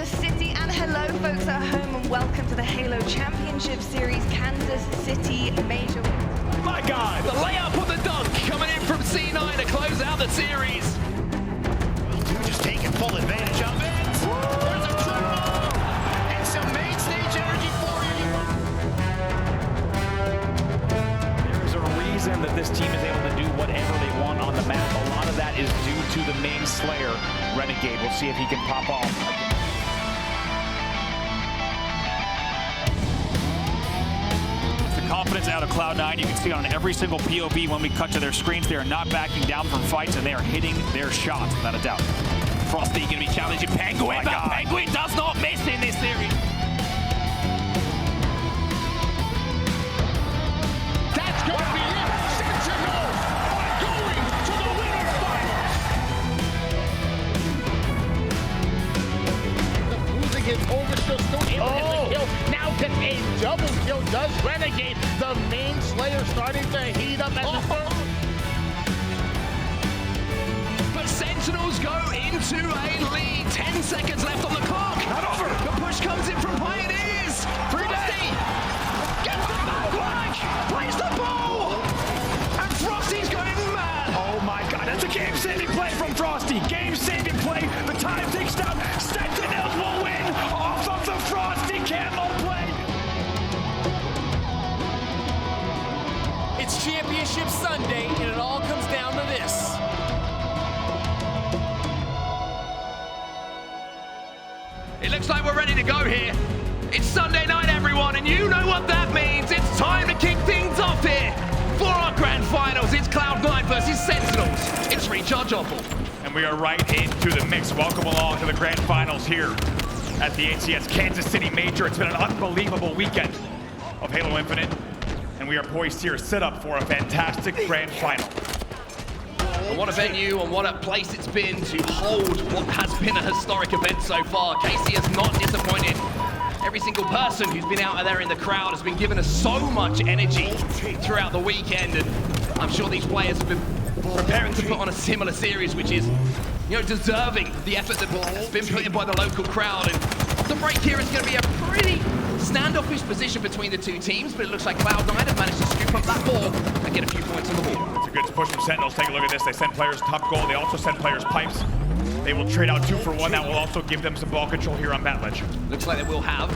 Kansas City, and hello folks at home, and welcome to the Halo Championship Series Kansas City Major. My God, the layup on the dunk coming in from C9 to close out the series. Well, just taking full advantage of it. There's a triple and some main stage energy for you. There's a reason that this team is able to do whatever they want on the map. A lot of that is due to the main Slayer, Renegade. We'll see if he can pop off. Confidence out of Cloud9. You can see on every single POV when we cut to their screens, they are not backing down from fights and they are hitting their shots without a doubt. Frosty going to be challenging Penguin, but Penguin does not miss in this series. That's going to be it. Sentinels are going to the winner's finals. The losing his overshield, still able to get the kill. Now gets a double kill. Does Renegade. The main Slayer starting to heat up as the first. But Sentinels go into a lead. 10 seconds left on the clock. Not over. The push comes in from Pioneers. Frosty gets the backline, plays the ball, and Frosty's going mad. Oh my God, that's a game-saving play from Frosty. Game-saving play. The time ticks down. Sentinels will win off of the Frosty camo play. It's Championship Sunday, and it all comes down to this. It looks like we're ready to go here. It's Sunday night, everyone, and you know what that means. It's time to kick things off here for our grand finals. It's Cloud9 versus Sentinels. It's Recharge Oddball. And we are right into the mix. Welcome along to the grand finals here at the HCS Kansas City Major. It's been an unbelievable weekend of Halo Infinite, and we are poised here set up for a fantastic grand final. And what a venue and what a place it's been to hold what has been a historic event so far. KC has not disappointed. Every single person who's been out there in the crowd has been given us so much energy throughout the weekend, and I'm sure these players have been preparing to put on a similar series, which is, deserving of the effort that has been put in by the local crowd. And the break here is going to be a pretty standoffish position between the two teams, but it looks like Cloud9 have managed to scoop up that ball and get a few points on the board. It's a good push from Sentinels. Take a look at this. They send players top goal. They also send players pipes. They will trade out 2 for 1. That will also give them some ball control here on Bat Ledge. Looks like they will have,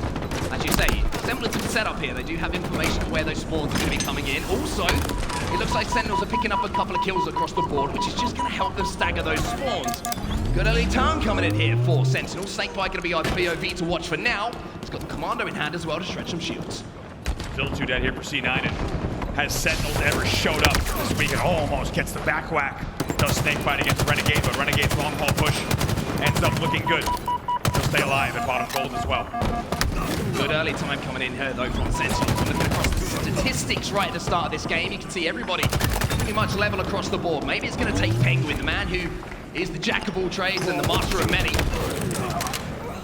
as you say, semblance of setup here. They do have information of where those spawns are going to be coming in. Also, it looks like Sentinels are picking up a couple of kills across the board, which is just going to help them stagger those spawns. Good early turn coming in here for Sentinels. Snakebite going to be our POV to watch for now. He's got the Commando in hand as well to stretch some shields. Still 2 dead here for C9, and has Sentinels ever showed up this week and almost gets the back whack. Does Snakebite against Renegade, but Renegade's long haul push ends up looking good. He'll stay alive at bottom gold as well. Good early time coming in here though from Sentinels. Looking across the statistics right at the start of this game, you can see everybody pretty much level across the board. Maybe it's going to take Penguin, the man who is the jack of all trades and the master of many,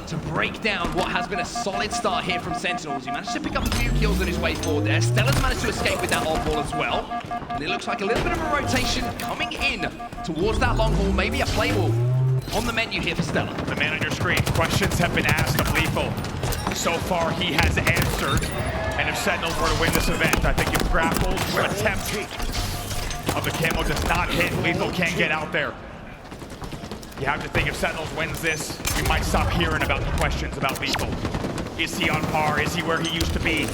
to break down what has been a solid start here from Sentinels. He managed to pick up a few kills on his way forward there. Stella's managed to escape with that oddball as well. And it looks like a little bit of a rotation coming in towards that long haul. Maybe a play ball on the menu here for Stella. The man on your screen. Questions have been asked of Lethal. So far, he has answered. And if Sentinels were to win this event, I think if Grapple's attempt of the camo does not hit, Lethal can't get out there. You have to think if Sentinels wins this, we might stop hearing about the questions about Lethal. Is he on par? Is he where he used to be?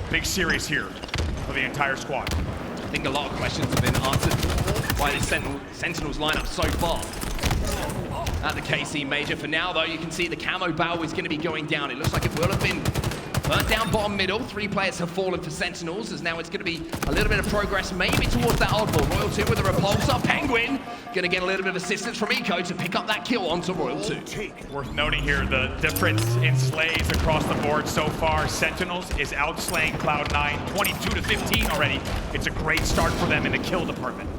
Big series here for the entire squad. I think a lot of questions have been answered by the Sentinels lineup so far at the KC Major. For now, though, you can see the camo bow is going to be going down. It looks like it will have been burnt down bottom middle. 3 players have fallen for Sentinels, as now it's going to be a little bit of progress, maybe towards that oddball. Royal 2 with a repulsor. Penguin going to get a little bit of assistance from Eco to pick up that kill onto Royal 2. Worth noting here the difference in slays across the board so far. Sentinels is outslaying Cloud9 22-15 already. It's a great start for them in the kill department.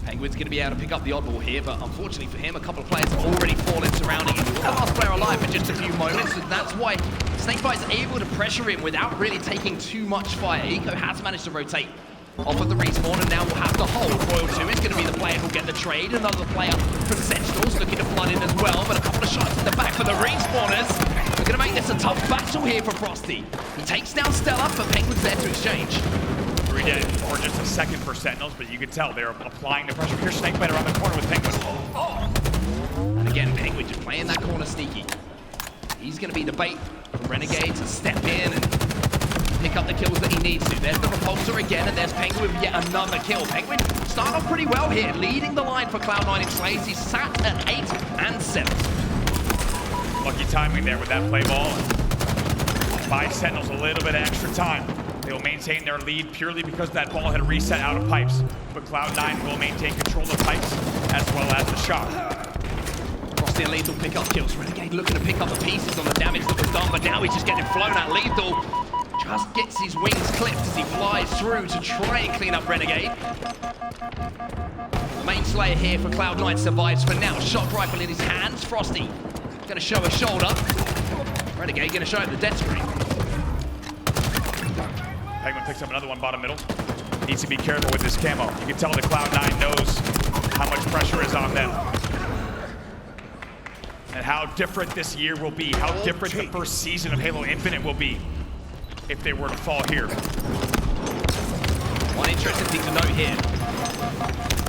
Penguin's going to be able to pick up the oddball here, but unfortunately for him, a couple of players have already fallen surrounding him. The last player alive for just a few moments, and that's why Snakebite is able to pressure him without really taking too much fire. Eco has managed to rotate off of the respawn, and now we'll have to hold. Royal 2 is going to be the player who'll get the trade. Another player from Sentinels looking to flood in as well, but a couple of shots in the back for the respawners. They're going to make this a tough battle here for Frosty. He takes down Stella, but Penguin's there to exchange. 3 dead for just a second for Sentinels, but you can tell they're applying the pressure. Here's Snakebite around the corner with Penguin. And again, Penguin just playing that corner sneaky. He's going to be the bait for Renegade to step in and pick up the kills that he needs to. There's the Repulsor again, and there's Penguin with yet another kill. Penguin starting off pretty well here, leading the line for Cloud9 in slays. He's sat at 8 and 7. Lucky timing there with that play ball. Buy Sentinels a little bit of extra time. They will maintain their lead purely because that ball had reset out of pipes. But Cloud9 will maintain control of pipes as well as the shot. Frosty and Lethal pick up kills. Renegade looking to pick up the pieces on the damage that was done, but now he's just getting flown at. Lethal just gets his wings clipped as he flies through to try and clean up Renegade. The main slayer here for Cloud9 survives for now. Shock rifle in his hands. Frosty gonna show a shoulder. Renegade gonna show him the dead screen. Penguin picks up another one bottom middle. Needs to be careful with this camo. You can tell that Cloud9 knows how much pressure is on them. And how different this year will be, how different the first season of Halo Infinite will be if they were to fall here. One interesting thing to note here.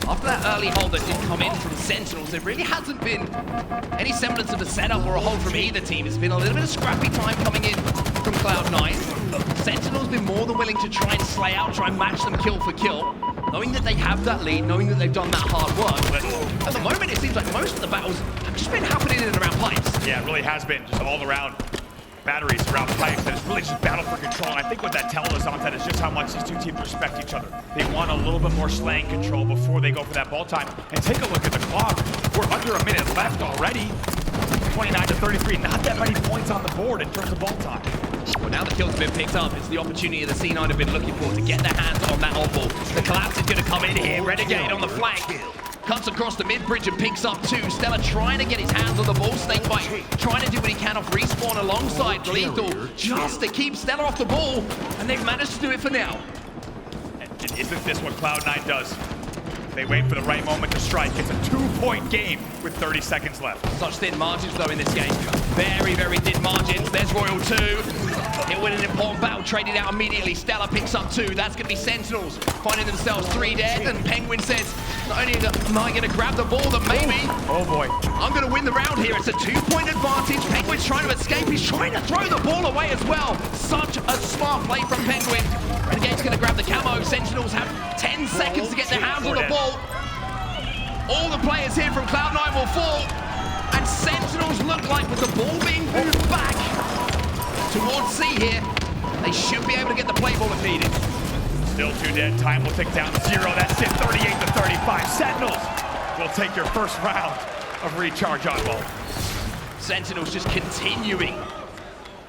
After that early hold that did come in from Sentinels, there really hasn't been any semblance of a setup or a hold from either team. It's been a little bit of scrappy time coming in from Cloud9. Sentinels been more than willing to try and slay out, try and match them kill for kill, knowing that they have that lead, knowing that they've done that hard work. But at the moment, it seems like most of the battles have just been happening in and around pipes. Yeah, it really has been, just all around batteries around pipes, and it's really just battle for control. And I think what that tells us on that is just how much these two teams respect each other. They want a little bit more slaying control before they go for that ball time. And take a look at the clock. We're under a minute left already. 29 to 33, not that many points on the board in terms of ball time. Well, now the kills have been picked up. It's the opportunity that the C9 have been looking for to get their hands on that oddball. The collapse is going to come in here. Renegade on the flank. Cuts across the mid-bridge and picks up 2. Stella trying to get his hands on the ball. Snakebite trying to do what he can off respawn alongside Lethal just to keep Stella off the ball. And they've managed to do it for now. And isn't this what Cloud9 does? They wait for the right moment to strike. It's a 2-point game with 30 seconds left. Such thin margins though in this game. Very, very thin margins. There's Royal 2. He'll win an important battle, traded out immediately. Stella picks up 2. That's going to be Sentinels finding themselves 3 dead. And Penguin says, not only am I going to grab the ball, but maybe oh boy, I'm going to win the round here. It's a 2-point advantage. Penguin's trying to escape. He's trying to throw the ball away as well. Such a smart play from Penguin. Renegade's going to grab the camo. Sentinels have 10 seconds to get their hands on the ball. All the players here from Cloud9 will fall. And Sentinels look like with the ball being moved back towards C here, they should be able to get the play ball if needed. Still 2 dead. Time will tick down to 0. That's it, 38 to 35. Sentinels will take your first round of recharge oddball. Sentinels just continuing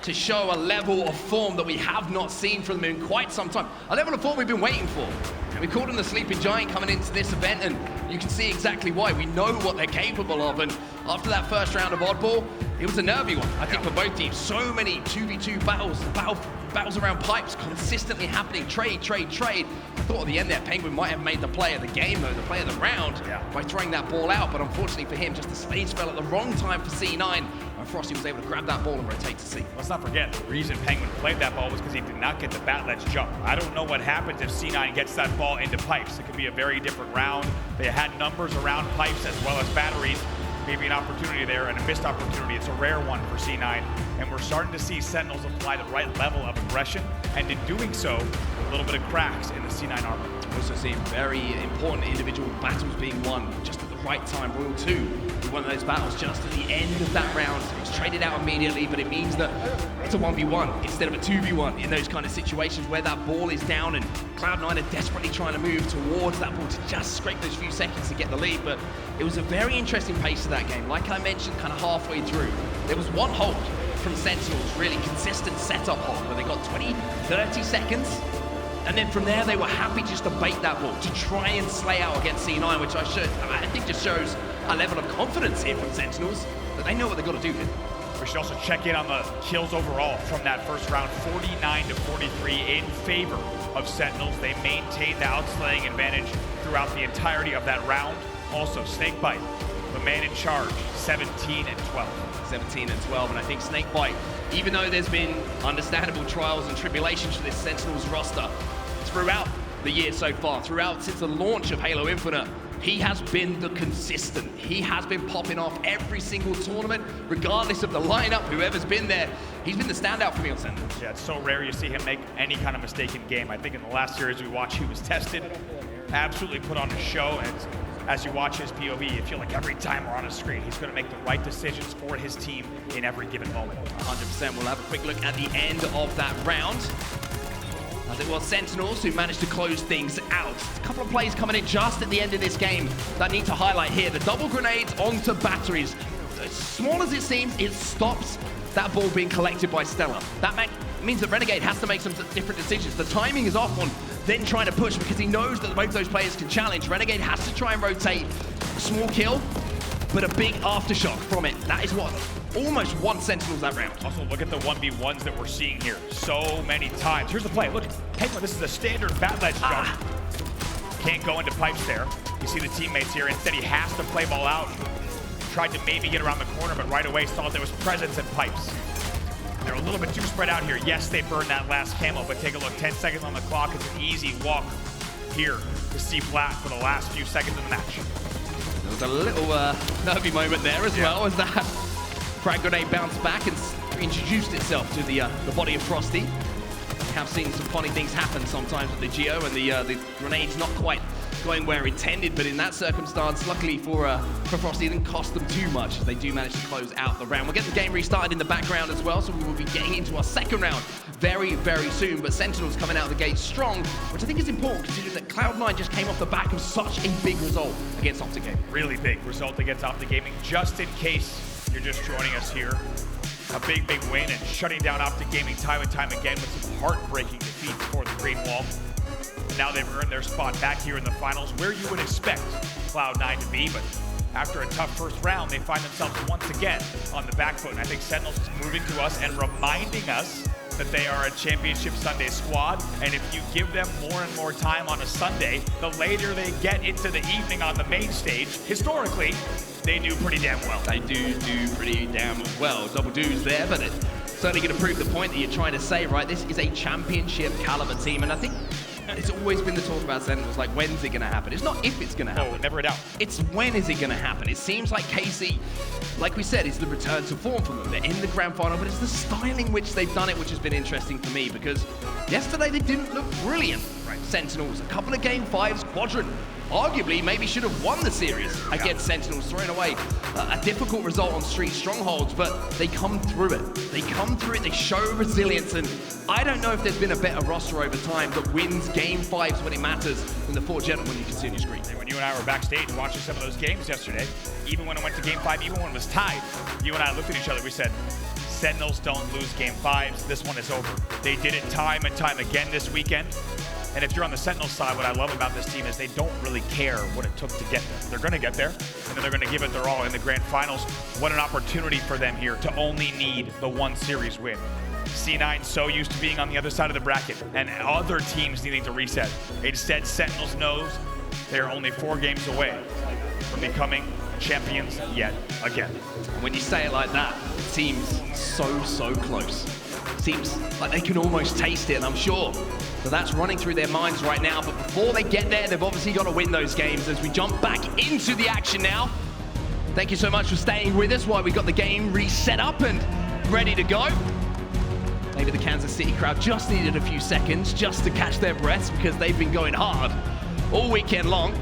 to show a level of form that we have not seen from them in quite some time. A level of form we've been waiting for. And we called them the Sleeping Giant coming into this event, and you can see exactly why. We know what they're capable of, and after that first round of oddball, it was a nervy one, I think, for both teams. So many 2v2 battles around pipes consistently happening. Trade. I thought at the end there, Penguin might have made the play of the game, though, the play of the round, by throwing that ball out. But unfortunately for him, just the stage fell at the wrong time for C9, and Frosty was able to grab that ball and rotate to C. Let's not forget, the reason Penguin played that ball was because he did not get the bat ledge jump. I don't know what happens if C9 gets that ball into pipes. It could be a very different round. They had numbers around pipes as well as batteries. Maybe an opportunity there and a missed opportunity. It's a rare one for C9. And we're starting to see Sentinels apply the right level of aggression. And in doing so, a little bit of cracks in the C9 armor. Also seeing very important individual battles being won just at the right time. Royal 2, he won those battles just at the end of that round. It was traded out immediately, but it means that it's a 1v1 instead of a 2v1 in those kind of situations where that ball is down and Cloud9 are desperately trying to move towards that ball to just scrape those few seconds to get the lead. But it was a very interesting pace to that game. Like I mentioned, kind of halfway through, there was one hold from Sentinels, really consistent setup hold, where they got 20, 30 seconds. And then from there, they were happy just to bait that ball, to try and slay out against C9, which I think just shows a level of confidence here from Sentinels, that they know what they've got to do here. We should also check in on the kills overall from that first round, 49 to 43 in favor of Sentinels. They maintained the outslaying advantage throughout the entirety of that round. Also, Snakebite, the man in charge, 17 and 12. 17 and 12, and I think Snakebite, even though there's been understandable trials and tribulations for this Sentinels roster throughout the year so far, since the launch of Halo Infinite, he has been the consistent. He has been popping off every single tournament, regardless of the lineup, whoever's been there. He's been the standout for me on Sentinels. Yeah, it's so rare you see him make any kind of mistake in game. I think in the last series we watched, he was tested, absolutely put on a show, and as you watch his POV, you feel like every time we're on a screen, he's going to make the right decisions for his team in every given moment. 100%. We'll have a quick look at the end of that round. As it was Sentinels who managed to close things out. A couple of plays coming in just at the end of this game that I need to highlight here. The double grenades onto batteries. As small as it seems, it stops that ball being collected by Stella. That means that Renegade has to make some different decisions. The timing is off on then trying to push because he knows that both those players can challenge. Renegade has to try and rotate. A small kill, but a big aftershock from it. That is what almost won Sentinels that round. Also, look at the 1v1s that we're seeing here so many times. Here's the play. Look, Penguin, this is a standard bat ledge jump. Can't go into pipes there. You see the teammates here. Instead, he has to play ball out. Tried to maybe get around the corner, but right away saw there was presence in pipes. They're a little bit too spread out here. Yes, they burned that last camo, but take a look. 10 seconds on the clock. It's an easy walk here to see Black for the last few seconds of the match. There was a little nervy moment there as well as that frag grenade bounced back and introduced itself to the body of Frosty. We have seen some funny things happen sometimes with the Geo and the grenade's not quite going where intended, but in that circumstance, luckily for Frosty, it didn't cost them too much as they do manage to close out the round. We'll get the game restarted in the background as well, so we will be getting into our second round very, very soon, but Sentinels coming out of the gate strong, which I think is important considering that Cloud9 just came off the back of such a big result against Optic Gaming. Really big result against Optic Gaming. Just in case you're just joining us here, a big, big win and shutting down Optic Gaming time and time again with some heartbreaking defeats before the Green Wall. Now they've earned their spot back here in the finals where you would expect Cloud9 to be, but after a tough first round, they find themselves once again on the back foot. And I think Sentinels is moving to us and reminding us that they are a Championship Sunday squad, and if you give them more and more time on a Sunday, the later they get into the evening on the main stage, historically, they do pretty damn well. They do pretty damn well. Double do's there, but it's certainly going to prove the point that you're trying to say, right? This is a championship caliber team, and I think it's always been the talk about Sentinels, like, when's it going to happen? It's not if it's going to happen. No, never a doubt. It's when is it going to happen? It seems like KC, like we said, is the return to form for them. They're in the grand final, but it's the style in which they've done it which has been interesting for me, because yesterday they didn't look brilliant. Right. Sentinels, a couple of game 5s, Quadrant arguably maybe should have won the series against Sentinels, throwing away a difficult result on Street Strongholds, but they come through it. They come through it, they show resilience, and I don't know if there's been a better roster over time that wins game 5s when it matters than the 4 gentlemen you can see on your screen. And when you and I were backstage watching some of those games yesterday, even when it went to game 5, even when it was tied, you and I looked at each other, we said, Sentinels don't lose game 5s, this one is over. They did it time and time again this weekend. And if you're on the Sentinels side, what I love about this team is they don't really care what it took to get there. They're going to get there, and then they're going to give it their all in the grand finals. What an opportunity for them here to only need the 1 series win. C9 so used to being on the other side of the bracket and other teams needing to reset. Instead, Sentinels knows they're only 4 games away from becoming champions yet again. When you say it like that, it seems so close. Seems like they can almost taste it, and I'm sure that that's running through their minds right now. But before they get there, they've obviously got to win those games as we jump back into the action now. Thank you so much for staying with us while we got the game reset up and ready to go. Maybe the Kansas City crowd just needed a few seconds just to catch their breaths because they've been going hard all weekend long.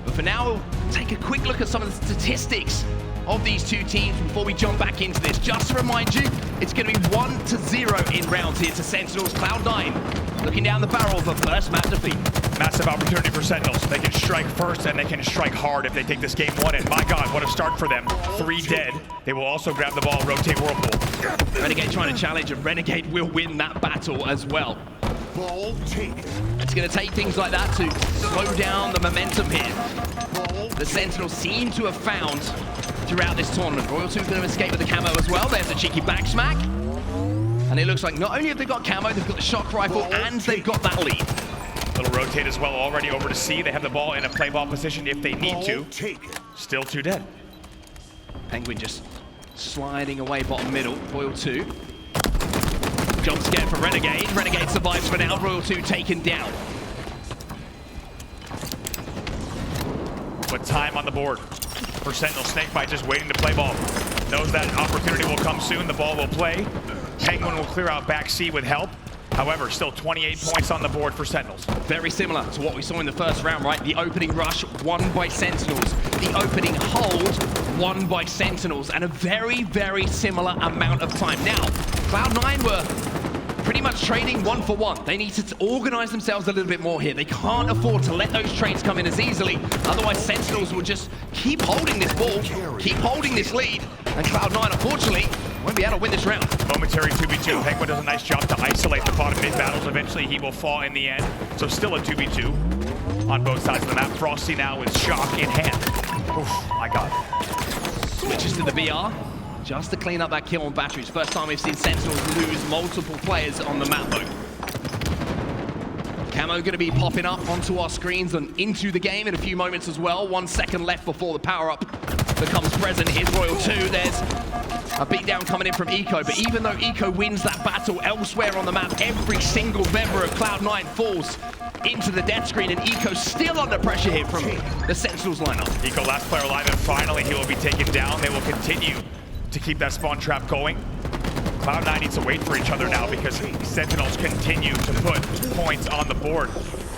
But for now, we'll take a quick look at some of the statistics of these two teams before we jump back into this. Just to remind you, it's going to be 1-0 in rounds here to Sentinels. Cloud9 looking down the barrel of a first map defeat. Massive opportunity for Sentinels. They can strike first and they can strike hard if they take this game 1. And my God, what a start for them. 3 dead. They will also grab the ball, rotate Whirlpool. Renegade trying to challenge, and Renegade will win that battle as well. Ball take. It's going to take things like that to slow down the momentum here. The Sentinels seem to have found throughout this tournament. Royal 2 going to escape with the camo as well. There's a cheeky back smack. And it looks like not only have they got camo, they've got the shock rifle and they've got that lead. Little rotate as well already over to C. They have the ball in a play ball position if they need to. Still 2 dead. Penguin just sliding away bottom middle. Royal 2. Jump scare for Renegade. Renegade survives for now. Royal 2 taken down. But time on the board for Sentinel. Snakebite just waiting to play ball. Knows that opportunity will come soon. The ball will play. Penguin will clear out back C with help. However, still 28 points on the board for Sentinels. Very similar to what we saw in the first round, right? The opening rush won by Sentinels. The opening hold won by Sentinels. And a very, very similar amount of time. Now, Cloud9 were pretty much trading 1 for 1. They need to organize themselves a little bit more here. They can't afford to let those trades come in as easily. Otherwise, Sentinels will just keep holding this ball, keep holding this lead. And Cloud9, unfortunately, won't be able to win this round. Momentary 2v2. Penguin does a nice job to isolate the bottom mid battles. Eventually, he will fall in the end. So still a 2v2 on both sides of the map. Frosty now with shock in hand. Oof, my God. Switches to the VR. Just to clean up that kill on batteries. First time we've seen Sentinels lose multiple players on the map, though. Camo going to be popping up onto our screens and into the game in a few moments as well. 1 second left before the power-up becomes present. Here's Royal 2. There's a beatdown coming in from Eco, but even though Eco wins that battle elsewhere on the map, every single member of Cloud9 falls into the death screen, and Eco's still under pressure here from the Sentinels lineup. Eco, last player alive, and finally he will be taken down. They will continue to keep that spawn trap going. Cloud9 needs to wait for each other now because Sentinels continue to put points on the board.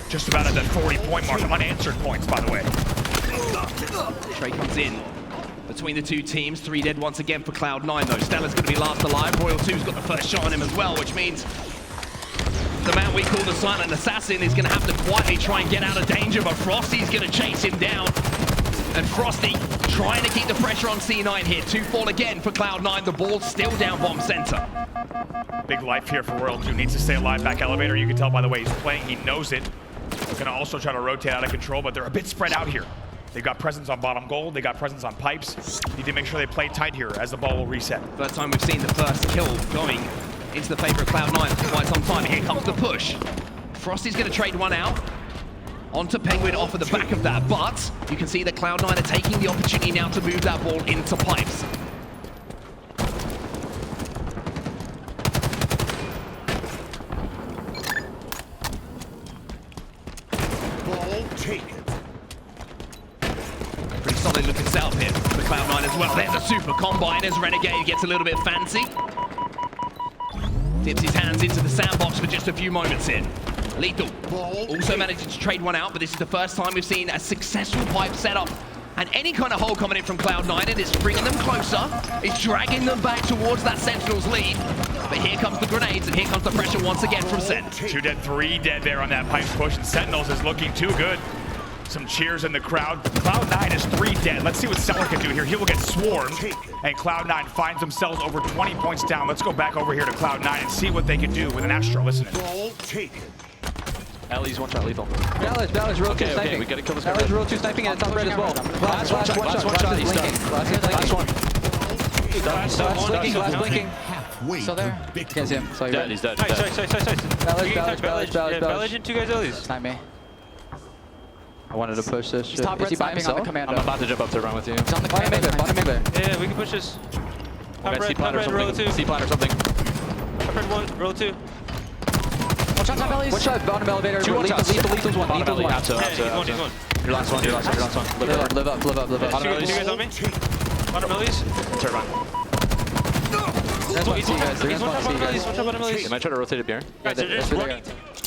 Just about at that 40-point mark. Unanswered points, by the way. Trey comes in between the two teams. 3 dead once again for Cloud9, though. Stella's going to be last alive. Royal 2's got the first shot on him as well, which means the man we call the Silent Assassin is going to have to quietly try and get out of danger, but Frosty's going to chase him down. And Frosty trying to keep the pressure on C9 here. 2 fall again for Cloud9. The ball's still down bottom center. Big life here for Royal 2. Needs to stay alive back elevator. You can tell by the way he's playing. He knows it. They're going to also try to rotate out of control, but they're a bit spread out here. They've got presence on bottom gold. They got presence on pipes. Need to make sure they play tight here as the ball will reset. First time we've seen the first kill going into the favor of Cloud9 for quite some time. Here comes the push. Frosty's going to trade 1 out. Onto Penguin off of the back of that, but you can see that Cloud9 are taking the opportunity now to move that ball into pipes. Ball taken. Pretty solid looking setup here for Cloud9 as well. There's a super combine as Renegade gets a little bit fancy. Dips his hands into the sandbox for just a few moments here. Lethal also managing to trade 1 out, but this is the first time we've seen a successful pipe setup. And any kind of hole coming in from Cloud9, and it's bringing them closer. It's dragging them back towards that Sentinels lead. But here comes the grenades, and here comes the pressure once again from Sen. 2 dead, 3 dead there on that pipe push, and Sentinels is looking too good. Some cheers in the crowd. Cloud9 is 3 dead. Let's see what Seller can do here. He will get swarmed, and Cloud9 finds themselves over 20 points down. Let's go back over here to Cloud9 and see what they can do with an Astro. Listen. Ball taken. Ellie's 1 shot lethal. Ballard's Royal 2 sniping. Okay, we gotta kill this guy. Ballard's Royal 2 sniping and top red as well. Last one shot, he's done. Last one. Glass blinking, glass blinking. Halfway. Still there? Can't see him. Sorry. Dead, he's dead. Ballard. Two guys Ellie's. Snipe me. I wanted to push this shit. Top Is he red by sniping himself? on the commando. I'm about to jump up to run with you. He's on the bottom mid. Yeah, we can push this. Top red, row 2. C-plat or something. Top red 1, row 2. One shot, one shot, bottom elevator. 2 1 shots. Lethal's one. Bottom alley, He's one. Your last one. Live up. Two guys on me. Bottom Ellie's. Turn around. There's one C, guys. He's one shot bottom Ellie's. One shot bottom Ellie's. Am I trying to rotate it, Bjorn? Guys, they're just running.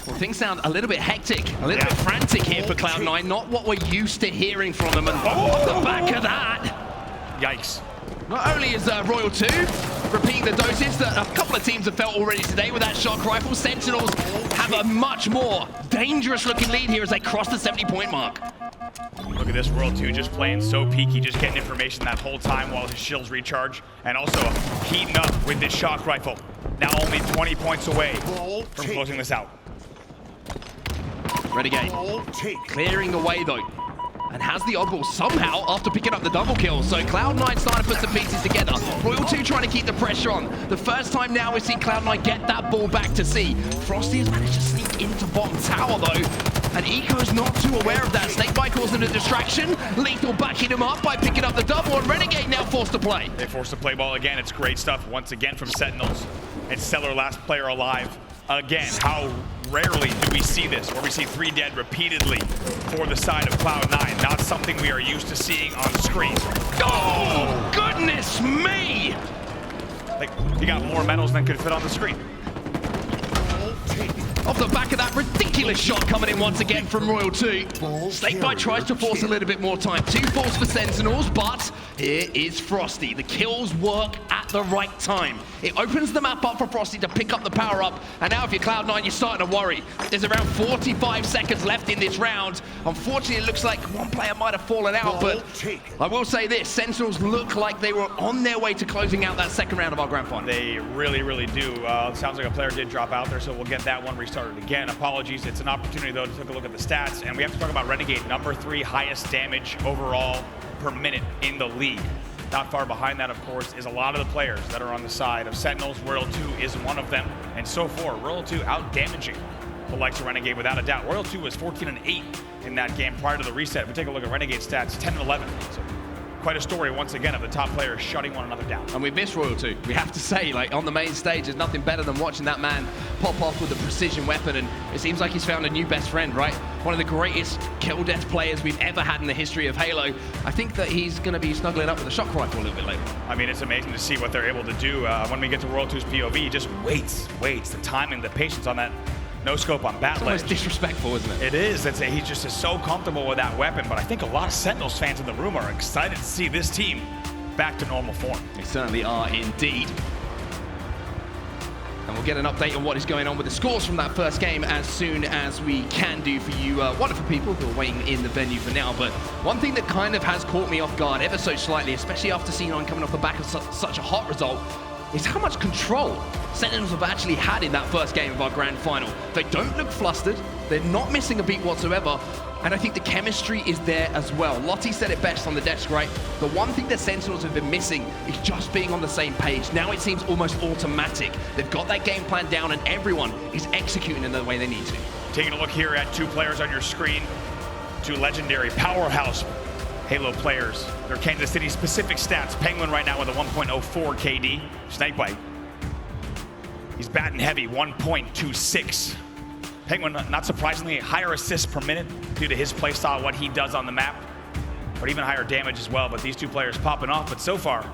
Well, things sound a little bit hectic, a little bit frantic here for Cloud9. Not what we're used to hearing from them. And off the back of that, Yikes. not only is Royal 2 repeating the dosage that a couple of teams have felt already today with that shock rifle, Sentinels have a much more dangerous looking lead here as they cross the 70-point mark. Look at this Royal 2 just playing so peaky, just getting information that whole time while his shields recharge, and also heating up with this shock rifle. Now only 20 points away from closing this out. Renegade clearing the way though. and has the oddball somehow after picking up the double kill. So Cloud9 starting to put some pieces together. Royal 2 trying to keep the pressure on. The first time now we've seen Cloud9 get that ball back to C. Frosty has managed to sneak into bottom tower though, and Eco's not too aware of that. Snakebite causing a distraction. Lethal backing him up by picking up the double, and Renegade now forced to play. They forced to play ball again. It's great stuff once again from Sentinels. And Stellar last player alive. Again, how rarely do we see this, where we see 3 dead repeatedly for the side of Cloud9. Not something we are used to seeing on screen. Oh, goodness me! Like, he got more medals than could fit on the screen. Off the back of that ridiculous shot coming in once again from Royal 2. Snakebite tries to force a little bit more time. 2 falls for Sentinels, but here is Frosty. The kills work at the right time. It opens the map up for Frosty to pick up the power up, and now if you're Cloud9, you're starting to worry. There's around 45 seconds left in this round. Unfortunately, it looks like one player might have fallen out, but I will say this, Sentinels look like they were on their way to closing out that second round of our grand final. They really, really do. Sounds like a player did drop out there, so we'll get that one restarted again. Apologies, it's an opportunity though to take a look at the stats, and we have to talk about Renegade, number 3 highest damage overall per minute in the league. Not far behind that, of course, is a lot of the players that are on the side of Sentinels. Royal 2 is one of them, and so far, Royal 2 out-damaging the likes of Renegade without a doubt. Royal 2 was 14-8 in that game prior to the reset. If we take a look at Renegade stats, 10-11. So quite a story once again of the top players shutting one another down. And we miss Royal 2. We have to say, like on the main stage, there's nothing better than watching that man pop off with a precision weapon, and it seems like he's found a new best friend, right? One of the greatest kill death players we've ever had in the history of Halo. I think that he's going to be snuggling up with a shock rifle a little bit later. I mean, it's amazing to see what they're able to do when we get to Royal 2's POV. He just waits. The timing, the patience on that no scope on bat ledge. It's almost disrespectful, isn't it? It is. He's just so comfortable with that weapon, but I think a lot of Sentinels fans in the room are excited to see this team back to normal form. They certainly are indeed. And we'll get an update on what is going on with the scores from that first game as soon as we can do for you wonderful people who are waiting in the venue for now. But one thing that kind of has caught me off guard ever so slightly, especially after C9 coming off the back of such a hot result, is how much control Sentinels have actually had in that first game of our grand final. They don't look flustered, they're not missing a beat whatsoever, and I think the chemistry is there as well. Lottie said it best on the desk, right? The one thing that Sentinels have been missing is just being on the same page. Now it seems almost automatic. They've got that game plan down and everyone is executing in the way they need to. Taking a look here at 2 players on your screen, 2 legendary powerhouse Halo players. Their Kansas City specific stats. Penguin right now with a 1.04 KD. Snakebite, he's batting heavy, 1.26. Penguin, not surprisingly, higher assists per minute due to his playstyle, what he does on the map, but even higher damage as well. But these 2 players popping off, but so far,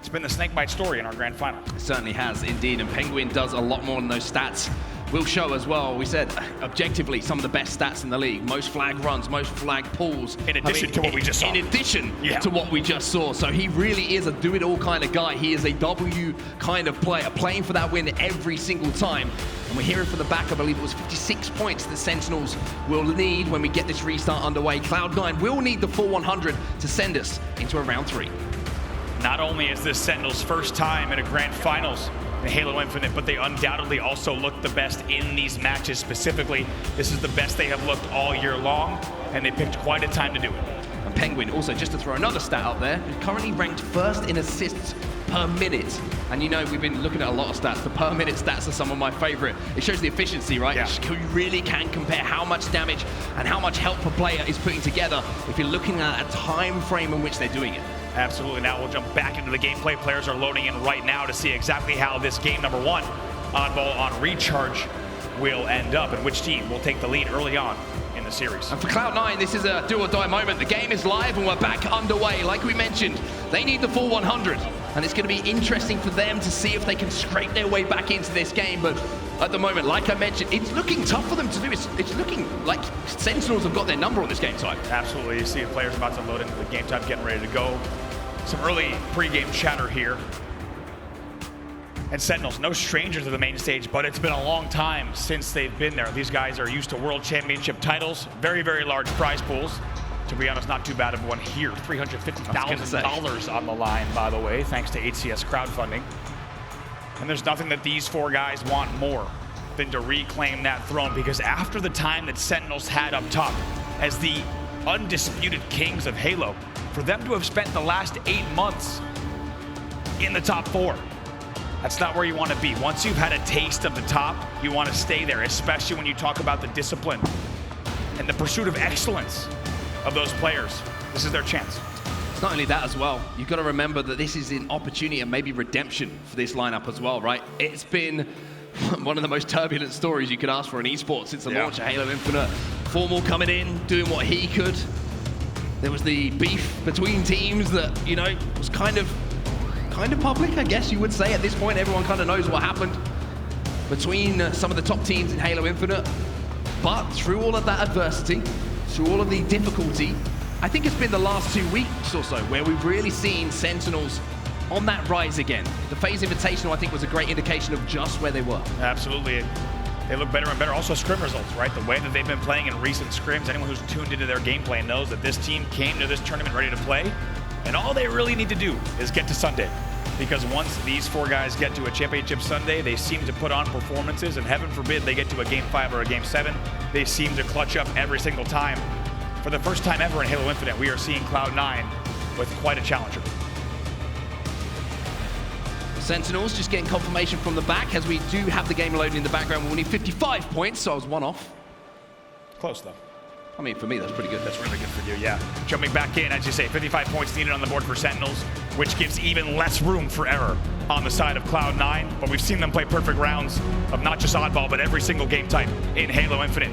it's been the Snakebite story in our grand final. It certainly has, indeed, and Penguin does a lot more than those stats will show as well. We said, objectively, some of the best stats in the league. Most flag runs, most flag pulls. In addition to what we just saw. In addition to what we just saw. So he really is a do-it-all kind of guy. He is a W kind of player, playing for that win every single time. And we're hearing from the back, I believe it was 56 points that Sentinels will need when we get this restart underway. Cloud9 will need the full 100 to send us into a round 3. Not only is this Sentinels' first time in a grand finals in Halo Infinite, but they undoubtedly also look the best in these matches specifically. This is the best they have looked all year long, and they picked quite a time to do it. And Penguin, also, just to throw another stat out there, is currently ranked first in assists per minute. And you know, we've been looking at a lot of stats. The per minute stats are some of my favorite. It shows the efficiency, right? Yeah. You really can compare how much damage and how much help a player is putting together if you're looking at a time frame in which they're doing it. Absolutely. Now we'll jump back into the gameplay. Players are loading in right now to see exactly how this game number 1, oddball on recharge, will end up and which team will take the lead early on in the series. And for Cloud9, this is a do or die moment. The game is live and we're back underway. Like we mentioned, they need the full 100. And it's going to be interesting for them to see if they can scrape their way back into this game. But at the moment, like I mentioned, it's looking tough for them to do. It's looking like Sentinels have got their number on this game time. Absolutely. You see the players about to load into the game time, getting ready to go. Some early pre-game chatter here. And Sentinels, no stranger to the main stage, but it's been a long time since they've been there. These guys are used to World Championship titles, very, very large prize pools. To be honest, not too bad of one here. $350,000 on the line, by the way, thanks to HCS crowdfunding. And there's nothing that these 4 guys want more than to reclaim that throne, because after the time that Sentinels had up top as the undisputed kings of Halo, for them to have spent the last 8 months in the top 4. That's not where you want to be. Once you've had a taste of the top, you want to stay there, especially when you talk about the discipline and the pursuit of excellence of those players. This is their chance. It's not only that as well. You've got to remember that this is an opportunity and maybe redemption for this lineup as well, right? It's been one of the most turbulent stories you could ask for in esports since the launch of Halo Infinite. Formal coming in, doing what he could. There was the beef between teams that, you know, was kind of public, I guess you would say. At this point, everyone kind of knows what happened between some of the top teams in Halo Infinite. But through all of that adversity, through all of the difficulty, I think it's been the last 2 weeks or so where we've really seen Sentinels on that rise again. The FaZe Invitational, I think, was a great indication of just where they were. Absolutely. They look better and better. Also scrim results, right? The way that they've been playing in recent scrims, anyone who's tuned into their gameplay knows that this team came to this tournament ready to play. And all they really need to do is get to Sunday. Because once these 4 guys get to a championship Sunday, they seem to put on performances, and heaven forbid they get to a Game 5 or a Game 7. They seem to clutch up every single time. For the first time ever in Halo Infinite, we are seeing Cloud9 with quite a challenger. Sentinels just getting confirmation from the back as we do have the game loading in the background. We'll need 55 points, so I was 1 off. Close though. I mean, for me, that's pretty good. That's really good for you, yeah. Jumping back in, as you say, 55 points needed on the board for Sentinels, which gives even less room for error on the side of Cloud9. But we've seen them play perfect rounds of not just oddball, but every single game type in Halo Infinite.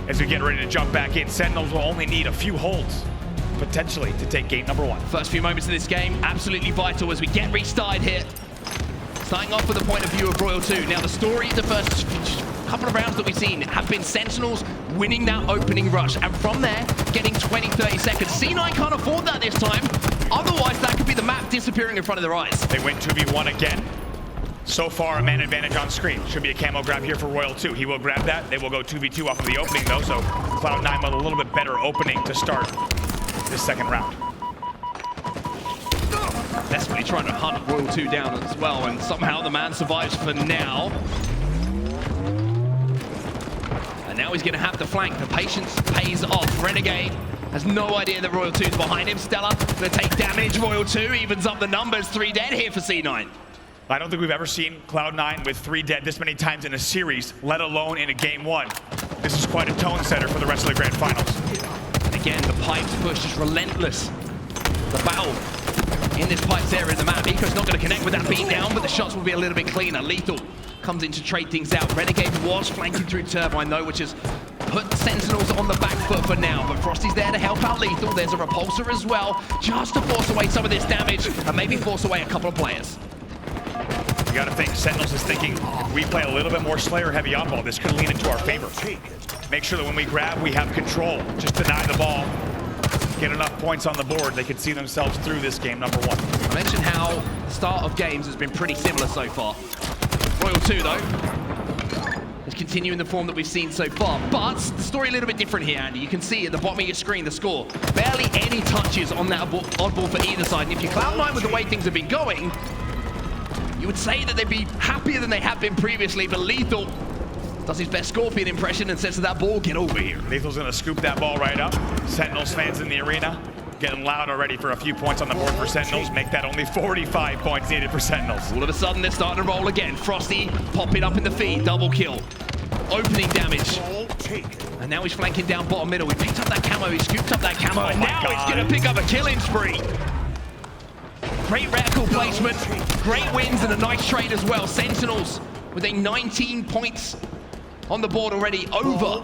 As we get ready to jump back in, Sentinels will only need a few holds, potentially, to take game number 1. First few moments of this game, absolutely vital as we get restarted here. Starting off with the point of view of Royal 2. Now, the story, the first couple of rounds that we've seen have been Sentinels winning that opening rush, and from there, getting 20, 30 seconds. C9 can't afford that this time. Otherwise, that could be the map disappearing in front of their eyes. They went 2v1 again. So far, a man advantage on screen. Should be a camo grab here for Royal 2. He will grab that. They will go 2v2 off of the opening, though, so Cloud9 with a little bit better opening to start this second round. Desperately trying to hunt Royal 2 down as well, and somehow the man survives for now. And now he's going to have to flank. The patience pays off. Renegade has no idea that Royal 2 is behind him. Stella going to take damage. Royal 2 evens up the numbers. 3 dead here for C9. I don't think we've ever seen Cloud9 with 3 dead this many times in a series, let alone in a game 1. This is quite a tone setter for the rest of the grand finals. And again, the pipes push is relentless. The battle in this pipes area of the map. Eco's not going to connect with that beat down, but the shots will be a little bit cleaner. Lethal comes in to trade things out. Renegade was flanking through Turbine though, which has put Sentinels on the back foot for now, but Frosty's there to help out Lethal. There's a repulsor as well, just to force away some of this damage and maybe force away a couple of players. You gotta think, Sentinels is thinking, if we play a little bit more Slayer heavy oddball, this could lean into our favor. Make sure that when we grab, we have control. Just deny the ball, get enough points on the board, they can see themselves through this game number 1. I mentioned how the start of games has been pretty similar so far. Royal 2 though, is continuing the form that we've seen so far, but the story a little bit different here, Andy. You can see at the bottom of your screen the score. Barely any touches on that oddball for either side, and if you're Cloud9 with the way things have been going, you would say that they'd be happier than they have been previously, but Lethal does his best Scorpion impression and says to that ball, get over here. Lethal's gonna scoop that ball right up. Sentinels fans in the arena getting loud already for a few points on the board for Sentinels. Make that only 45 points needed for Sentinels. All of a sudden, they're starting to roll again. Frosty popping up in the feed, double kill. Opening damage. And now he's flanking down bottom middle. He picked up that camo, he scooped up that camo, and now he's gonna pick up a killing spree. Great reticle placement, great wins, and a nice trade as well. Sentinels with a 19 points on the board already over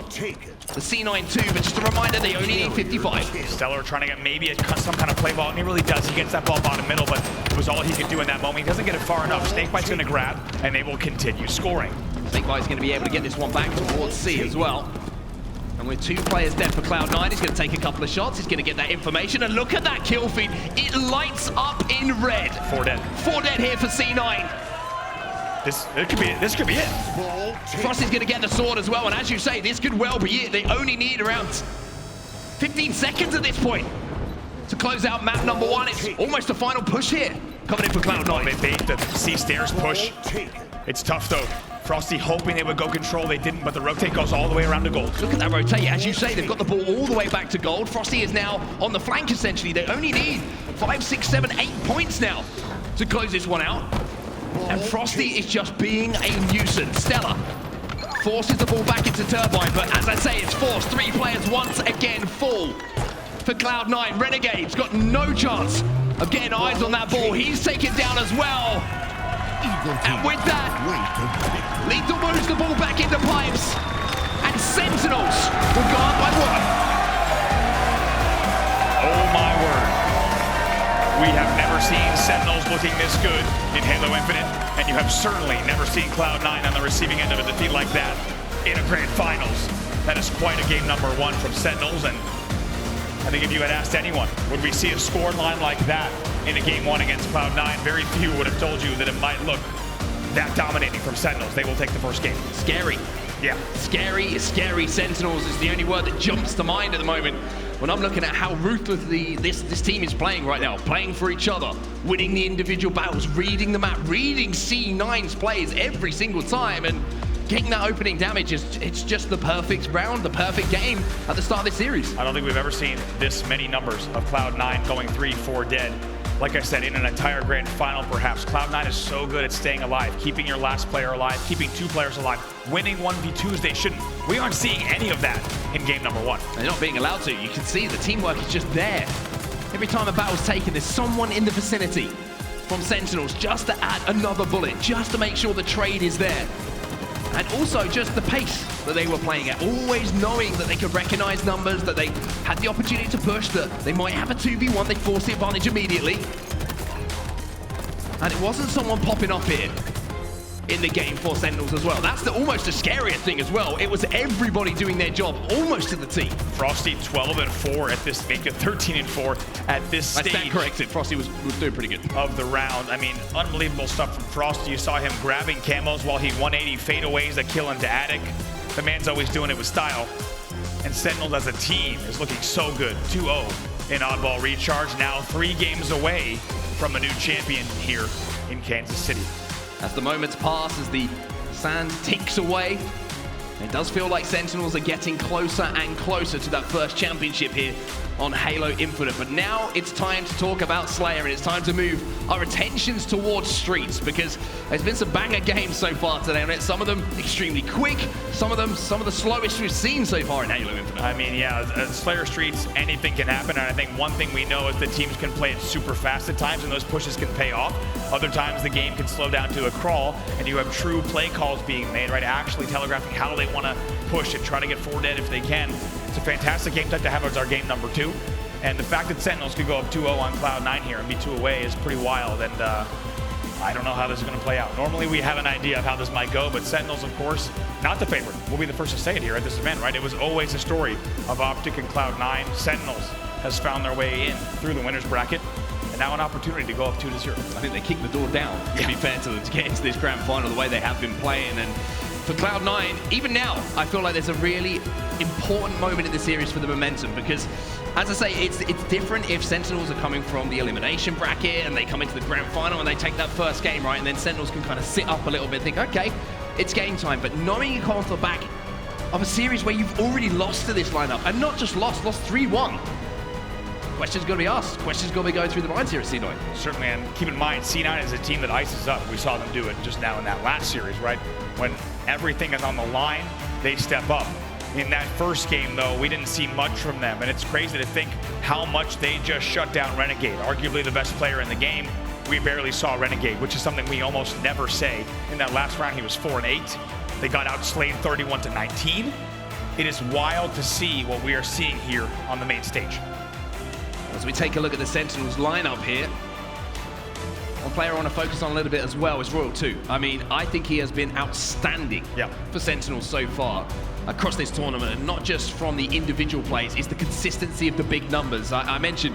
the C9-2, but just a reminder, they only need 55. Stellar trying to get maybe some kind of play ball, and he really does. He gets that ball bottom middle, but it was all he could do in that moment. He doesn't get it far enough. Snakebite's gonna grab, and they will continue scoring. Snakebite's gonna be able to get this one back towards C as well. And with 2 players dead for Cloud9, he's gonna take a couple of shots. He's gonna get that information, and look at that kill feed. It lights up in red. 4 dead. 4 dead here for C9. This could be it. Frosty's gonna get the sword as well, and as you say, this could well be it. They only need around 15 seconds at this point to close out map number 1. It's almost a final push here, coming in for Cloud9. They bait the C stairs push. It's tough though Frosty hoping they would go control, they didn't, but the rotate goes all the way around to gold. Look at that rotate. As you say, they've got the ball all the way back to gold. Frosty is now on the flank, essentially. They only need 5, 6, 7, 8 points now to close this one out. And Frosty is just being a nuisance. Stella forces the ball back into Turbine, but as I say, it's forced. 3 players once again fall for Cloud9. Renegade's got no chance of getting eyes on that ball. He's taken down as well. And with that, Lethal moves the ball back into pipes, and Sentinels will go up by 1. Oh my word. We have never seen Sentinels looking this good in Halo Infinite, and you have certainly never seen Cloud9 on the receiving end of a defeat like that in a grand finals. That is quite a game number 1 from Sentinels, and I think if you had asked anyone, would we see a score line like that in a game 1 against Cloud9, very few would have told you that it might look that dominating from Sentinels. They will take the first game. Scary. Yeah. Scary, scary. Sentinels is the only word that jumps to mind at the moment when I'm looking at how ruthlessly this team is playing right now, playing for each other, winning the individual battles, reading the map, reading C9's plays every single time, and getting that opening damage. It's just the perfect round, the perfect game at the start of this series. I don't think we've ever seen this many numbers of Cloud9 going 3-4 dead. Like I said, in an entire grand final, perhaps. Cloud9 is so good at staying alive, keeping your last player alive, keeping 2 players alive, winning 1v2s they shouldn't. We aren't seeing any of that in game number 1. They're not being allowed to. You can see the teamwork is just there. Every time a battle's taken, there's someone in the vicinity from Sentinels just to add another bullet, just to make sure the trade is there. And also just the pace that they were playing at, always knowing that they could recognize numbers, that they had the opportunity to push, that they might have a 2v1, they forced the advantage immediately. And it wasn't someone popping up here in the game for Sentinels as well. That's almost the scarier thing as well. It was everybody doing their job almost to the T. Frosty 12-4 at this, make it 13-4 at this stage. I stand corrected. Frosty was doing pretty good. Of the round. I mean, unbelievable stuff from Frosty. You saw him grabbing camos while he 180 fadeaways that kill into Attic. The man's always doing it with style. And Sentinels as a team is looking so good. 2-0 in oddball recharge. Now 3 games away from a new champion here in Kansas City. As the moments pass, as the sand ticks away, it does feel like Sentinels are getting closer and closer to that first championship here on Halo Infinite. But now it's time to talk about Slayer, and it's time to move our attentions towards Streets, because there's been some banger games so far today on it. Some of them extremely quick, some of the slowest we've seen so far in Halo Infinite. I mean, yeah, Slayer Streets, anything can happen, and I think one thing we know is that teams can play it super fast at times, and those pushes can pay off. Other times the game can slow down to a crawl, and you have true play calls being made, right? Actually telegraphing how they want to push and try to get 4 dead if they can. It's a fantastic game type to have as our game number 2. And the fact that Sentinels could go up 2-0 on Cloud9 here and be 2 away is pretty wild. And I don't know how this is going to play out. Normally we have an idea of how this might go, but Sentinels, of course, not the favorite. We'll be the first to say it here at this event, right? It was always a story of Optic and Cloud9. Sentinels has found their way in through the winner's bracket. And now an opportunity to go up 2-0. I think they kicked the door down, to be fair to them, to get into this grand final the way they have been playing. And for Cloud9, even now, I feel like there's a really important moment in the series for the momentum, because, as I say, it's different if Sentinels are coming from the elimination bracket and they come into the grand final and they take that first game, right? And then Sentinels can kind of sit up a little bit and think, okay, it's game time. But knowing you come off the back of a series where you've already lost to this lineup, and not just lost 3-1, questions going to be asked. Questions going to be going through the minds here at C9. Certainly, and keep in mind, C9 is a team that ices up. We saw them do it just now in that last series, right? When everything is on the line, they step up. In that first game, though, we didn't see much from them, and it's crazy to think how much they just shut down Renegade, arguably the best player in the game. We barely saw Renegade, which is something we almost never say. In that last round, he was 4-8. They got outslayed 31-19. It is wild to see what we are seeing here on the main stage. As we take a look at the Sentinels lineup here, one player I want to focus on a little bit as well is Royal 2. I mean, I think he has been outstanding for Sentinels so far across this tournament, and not just from the individual plays, it's the consistency of the big numbers. I mentioned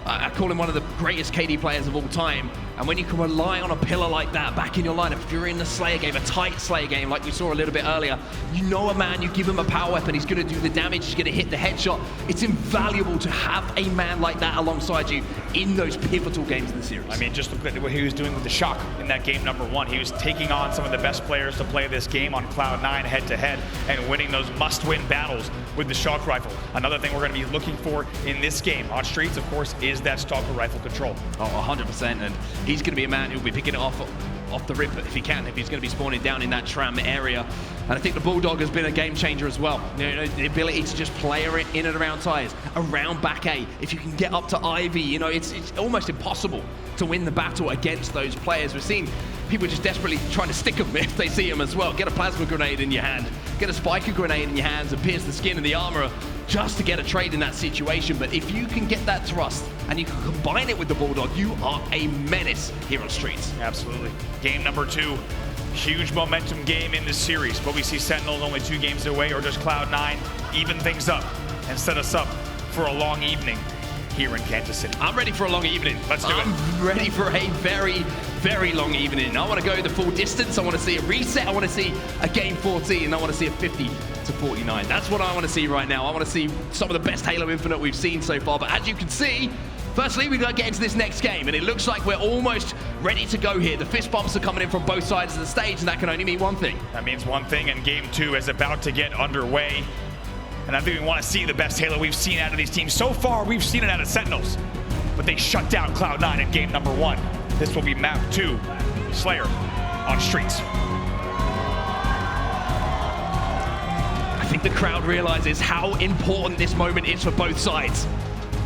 I call him one of the greatest KD players of all time. And when you can rely on a pillar like that back in your lineup, if you're in the Slayer game, a tight Slayer game like we saw a little bit earlier, you know a man, you give him a power weapon, he's going to do the damage, he's going to hit the headshot. It's invaluable to have a man like that alongside you in those pivotal games in the series. I mean, just look at what he was doing with the Shock in that game number 1. He was taking on some of the best players to play this game on Cloud9 head-to-head and winning those must-win battles with the Shock Rifle. Another thing we're going to be looking for in this game on Streets, of course, is that Stalker Rifle control. Oh, 100%, and he's going to be a man who'll be picking it off the rip if he can, if he's going to be spawning down in that tram area. And I think the Bulldog has been a game changer as well. You know, the ability to just play in and around tires, around back A. If you can get up to Ivy, you know, it's almost impossible to win the battle against those players. We've seen people just desperately trying to stick them if they see them as well. Get a plasma grenade in your hand, get a spiker grenade in your hands and pierce the skin and the armor just to get a trade in that situation. But if you can get that thrust and you can combine it with the Bulldog, you are a menace here on Streets. Absolutely. Game number 2. Huge momentum game in this series, but we see Sentinels only 2 games away, or does Cloud9 even things up and set us up for a long evening here in Kansas City? I'm ready for a long evening. Let's do it. I'm ready for a very, very long evening. I want to go the full distance. I want to see a reset. I want to see a game 14, and I want to see a 50-49. That's what I want to see right now. I want to see some of the best Halo Infinite we've seen so far. But as you can see, firstly, we've got to get into this next game, and it looks like we're almost ready to go here. The fist bumps are coming in from both sides of the stage, and that can only mean one thing. That means one thing, and game 2 is about to get underway. And I think we want to see the best Halo we've seen out of these teams. So far, we've seen it out of Sentinels, but they shut down Cloud9 in game number 1. This will be map 2, Slayer on Streets. I think the crowd realizes how important this moment is for both sides.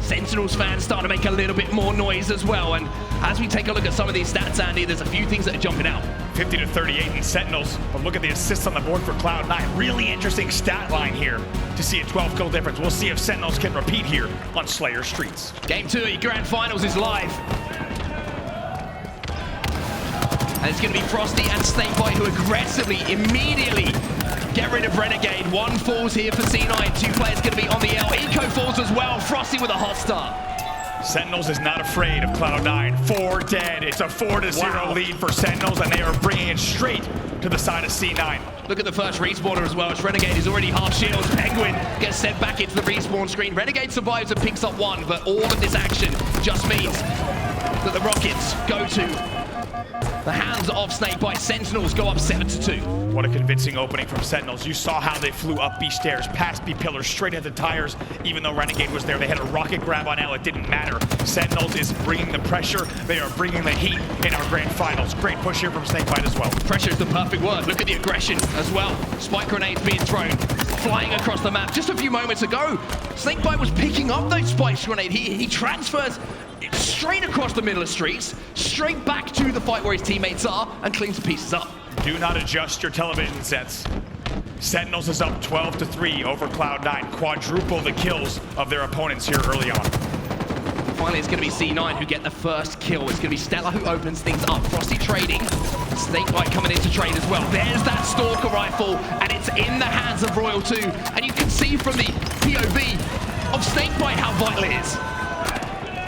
Sentinels fans starting to make a little bit more noise as well. And as we take a look at some of these stats, Andy, there's a few things that are jumping out. 50-38 in Sentinels, but look at the assists on the board for Cloud9. Really interesting stat line here to see a 12-kill difference. We'll see if Sentinels can repeat here on Slayer Streets. Game 2, Grand Finals is live. And it's going to be Frosty and Snakebite who aggressively, immediately get rid of Renegade. 1 falls here for C9. 2 players going to be on the L. Eco falls as well. Frosty with a hot start. Sentinels is not afraid of Cloud9. 4 dead. It's a 4-0 lead for Sentinels, and they are bringing it straight to the side of C9. Look at the first respawner as well. As Renegade is already half shields. Penguin gets sent back into the respawn screen. Renegade survives and picks up 1, but all of this action just means that the Rockets go to the hands of Snakebite. Sentinels go up 7-2. What a convincing opening from Sentinels. You saw how they flew up B stairs, past B pillars, straight at the tires. Even though Renegade was there, they had a rocket grab on L. It didn't matter. Sentinels is bringing the pressure. They are bringing the heat in our grand finals. Great push here from Snakebite as well. Pressure is the perfect word. Look at the aggression as well. Spike grenades being thrown, flying across the map. Just a few moments ago, Snakebite was picking up those spike grenades. He transfers straight across the middle of Streets, straight back to the fight where his teammates are, and cleans the pieces up. Do not adjust your television sets. Sentinels is up 12-3 over Cloud9. Quadruple the kills of their opponents here early on. Finally, it's going to be C9 who get the first kill. It's going to be Stella who opens things up. Frosty trading. Snakebite coming in to trade as well. There's that Stalker Rifle, and it's in the hands of Royal 2. And you can see from the POV of Snakebite how vital it is.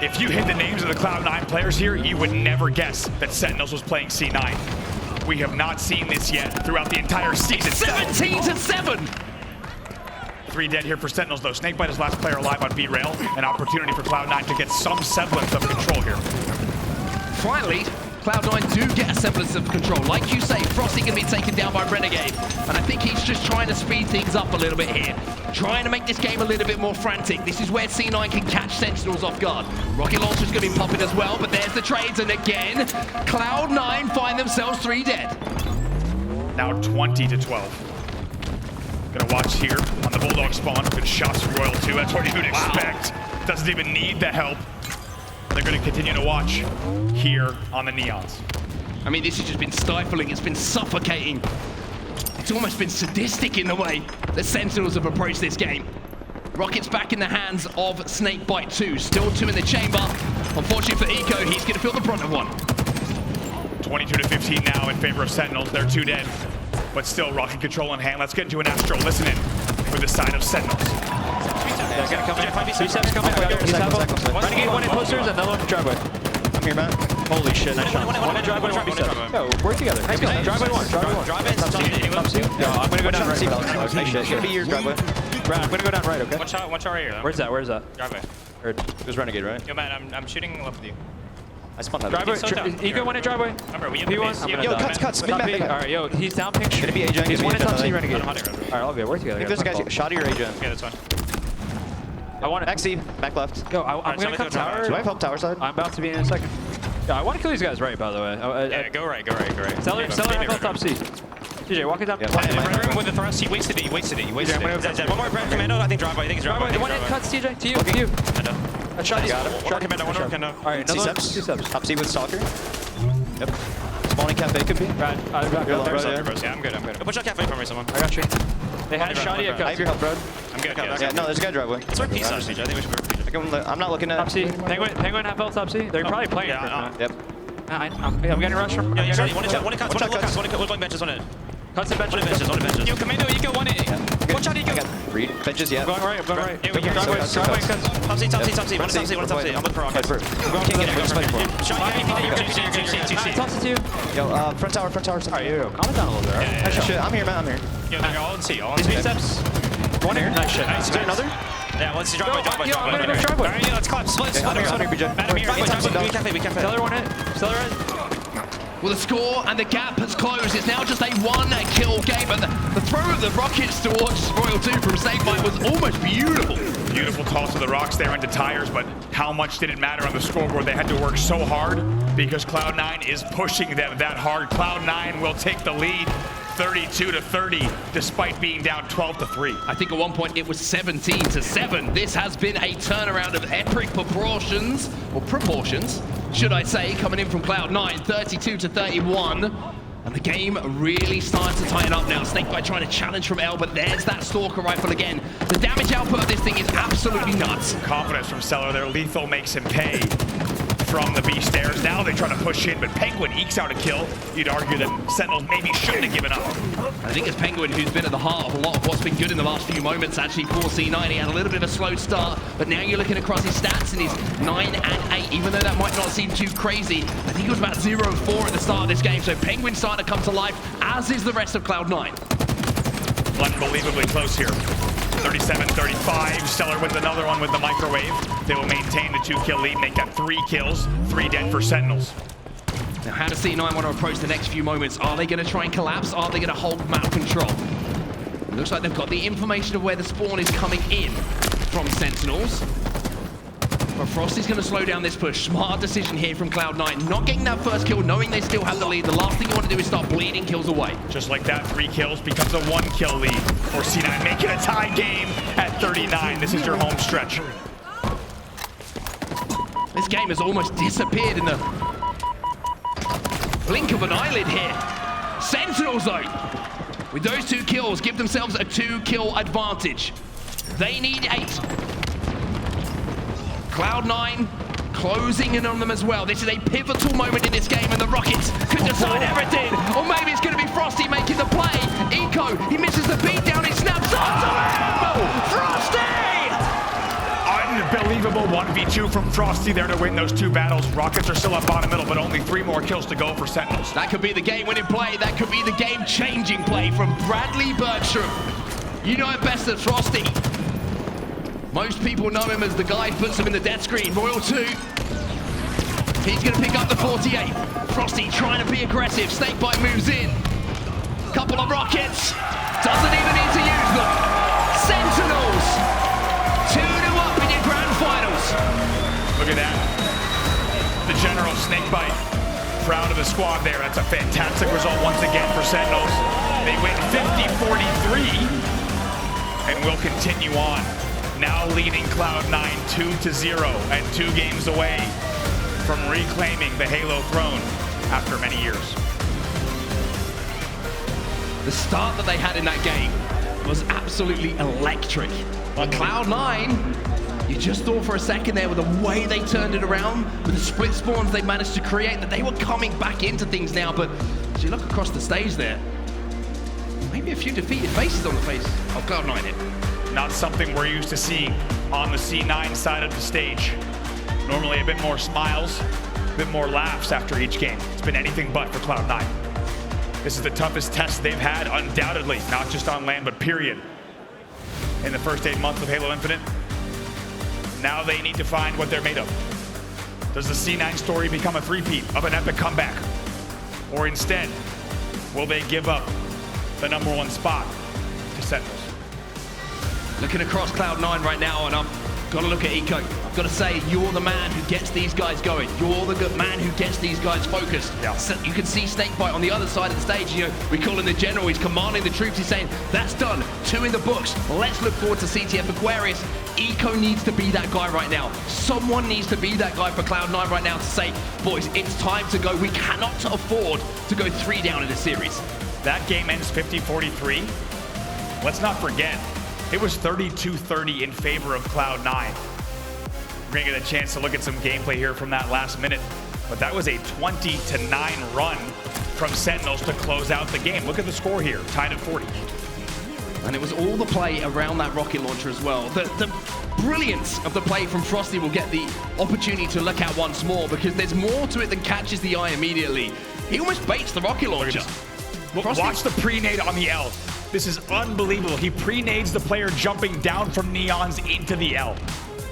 If you hit the names of the Cloud9 players here, you would never guess that Sentinels was playing C9. We have not seen this yet throughout the entire season. 17-7! 3 dead here for Sentinels, though. Snakebite is last player alive on B-Rail. An opportunity for Cloud9 to get some semblance of control here. Finally, Cloud9 do get a semblance of control. Like you say, Frosty can be taken down by Renegade. And I think he's just trying to speed things up a little bit here. Trying to make this game a little bit more frantic. This is where C9 can catch Sentinels off guard. Rocket launcher's going to be popping as well, but there's the trades. And again, Cloud9 find themselves 3 dead. Now 20-12. Gonna watch here on the Bulldog spawn. Good shots from Royal 2. That's what you would expect. Doesn't even need the help. They're going to continue to watch here on the Neons. I mean, this has just been stifling. It's been suffocating. It's almost been sadistic in the way that Sentinels have approached this game. Rockets back in the hands of Snakebite 2. Still 2 in the chamber. Unfortunately for Eco, he's going to feel the brunt of 1. 22-15 now in favor of Sentinels. They're 2 dead, but still rocket control in hand. Let's get into an Astro. Listen in for the side of Sentinels. They're gonna come in. 2 steps coming. He's half up. Renegade, 1 in posters, and another one in driveway. I'm here, Matt. Holy shit, nice shot. 1 in driveway, 1 2 Yo, work together. Nice go. Driveway 1, driveway 1. Top C. Yo, I'm gonna go down right. Nice shit. It's gonna be your driveway. Brad, I'm gonna go down right, okay? One shot right here. Where's that? Driveway. Heard. It was Renegade, right? Yo, man, I'm shooting left with you. I spun that. Driveway, Ego 1 in driveway. Remember, we have P1. Yo, cuts. Spin back. Alright, yo, he's down pink. Gonna be Agent. He's 1 in top C, Renegade. Alright, all good. Work together. I think there's a guy. Shoddy or Agent? okay, that's fine. I want Back C. Back left. Yo, I'm gonna come tower. Do I have help tower side? I'm about to be in a second. Yeah, I want to kill these guys right, by the way. Yeah, go right. Seller half top C. TJ, walk it down. Room with the thrust, he wasted it. I'm gonna go down. One more commando, I think driveway. I think he's driveway. The one in cuts, TJ. To you. I shot you. One commando, one more commando. Alright, another 2 steps. Top C with Stalker. Yep. Spawning cafe could be. Brad, I'm back up there. Yeah, I'm good. Push out cafe for me, someone. I got you. They had shoddy at I have your cuts. help, bro. I'm good. Yeah, no, there's a guy driveway. Let's work peace on stage. I think we should work peace. I'm not looking at. Top C. Penguin half L top C. They're probably playing. Yep. I'm getting rushed from. Yeah, he's ready. One benches, one in. Cuts and benches. Yo, commando, you go one in. One shot, you go. Read. Benches, yeah. I'm going right. Yeah, we can Driveway cuts. Top C. One top C. I'm looking for rockets. Toss it to you. Yo, front tower. Alright, yo, calm it down a little bit, alright? Nice shit. I'm here, man. I'm here. Yo, they're all in C. All in These C. steps. One here. Nice shit. Is there another? Yeah, let's driveway. I'm gonna go driveway. Alright, yeah, let's clap. Split. I'm here, BJ. Madam, here. We cafe. Seller one hit. Seller hit. Well, the score and the gap has closed. It's now just a 1-kill game, and the throw of the rockets towards Royal 2 from Snakebite was almost beautiful. Beautiful toss of the rocks there into tires, but how much did it matter on the scoreboard? They had to work so hard because Cloud9 is pushing them that hard. Cloud9 will take the lead 32-30, despite being down 12-3. I think at one point it was 17-7. This has been a turnaround of epic proportions, or proportions, should I say, coming in from Cloud9, 32-31. And the game really starts to tighten up now. Snakebite trying to challenge from L, but there's that Stalker rifle again. The damage output of this thing is absolutely nuts. Confidence from Seller there. Lethal makes him pay from the B stairs. Now they try to push in, but Penguin ekes out a kill. You'd argue that Sentinels maybe shouldn't have given up. I think it's Penguin who's been at the heart of a lot of what's been good in the last few moments. Actually, for C9, he had a little bit of a slow start, but now you're looking across his stats and he's 9 and 8. Even though that might not seem too crazy, I think it was about 0-4 at the start of this game. So Penguin's starting to come to life, as is the rest of Cloud9. Unbelievably close here. 37-35. Stellar wins another one with the microwave. They will maintain the 2-kill lead, make that 3 kills, 3 dead for Sentinels. Now, how does C9 want to approach the next few moments? Are they going to try and collapse? Are they going to hold map control? It looks like they've got the information of where the spawn is coming in from Sentinels. But Frosty's going to slow down this push. Smart decision here from Cloud9. Not getting that first kill, knowing they still have the lead. The last thing you want to do is start bleeding kills away. Just like that, 3 kills becomes a 1-kill lead for C9, making a tie game at 39. This is your home stretch. This game has almost disappeared in the blink of an eyelid here. Sentinels, though, with those 2 kills, give themselves a 2-kill advantage. They need 8. Cloud9 closing in on them as well. This is a pivotal moment in this game, and the Rockets could decide everything. Or maybe it's going to be Frosty making the play. Eco, he misses the beat down, he snaps onto him! Frosty! Unbelievable 1v2 from Frosty there to win those 2 battles. Rockets are still up bottom middle, but only 3 more kills to go for Sentinels. That could be the game-winning play. That could be the game-changing play from Bradley Bergstrom. You know it best as Frosty. Most people know him as the guy who puts him in the death screen. Royal 2. He's going to pick up the 48. Frosty trying to be aggressive. Snakebite moves in. Couple of rockets. Doesn't even need to use them. Sentinels. 2-2 up in your grand finals. Look at that. The General Snakebite. Proud of the squad there. That's a fantastic result once again for Sentinels. They win 50-43 and will continue on. Now leading Cloud9 2-0 and 2 games away from reclaiming the Halo throne after many years. The start that they had in that game was absolutely electric. But Cloud9, you just thought for a second there with the way they turned it around, with the split spawns they managed to create, that they were coming back into things now. But as you look across the stage there, maybe a few defeated faces on the face of Cloud9 here. Not something we're used to seeing on the C9 side of the stage. Normally a bit more smiles, a bit more laughs after each game. It's been anything but for Cloud9. This is the toughest test they've had, undoubtedly, not just on LAN, but period. In the first 8 months of Halo Infinite, now they need to find what they're made of. Does the C9 story become a three-peat of an epic comeback? Or instead, will they give up the #1 spot to Sentinels? Looking across Cloud9 right now, and I've got to look at Eco. I've got to say, you're the man who gets these guys going. You're the good man who gets these guys focused. Yeah. So you can see Snakebite on the other side of the stage. You know, we call him the general. He's commanding the troops. He's saying, that's done. 2 in the books. Let's look forward to CTF Aquarius. Eco needs to be that guy right now. Someone needs to be that guy for Cloud9 right now to say, boys, it's time to go. We cannot afford to go 3 down in this series. That game ends 50-43. Let's not forget, it was 32-30 in favor of Cloud9. We're gonna get a chance to look at some gameplay here from that last minute, but that was a 20-9 run from Sentinels to close out the game. Look at the score here, tied at 40. And it was all the play around that rocket launcher as well. The brilliance of the play from Frosty will get the opportunity to look at once more, because there's more to it than catches the eye immediately. He almost baits the rocket launcher. Watch the pre-nade on the L. This is unbelievable. He pre-nades the player jumping down from Neons into the L.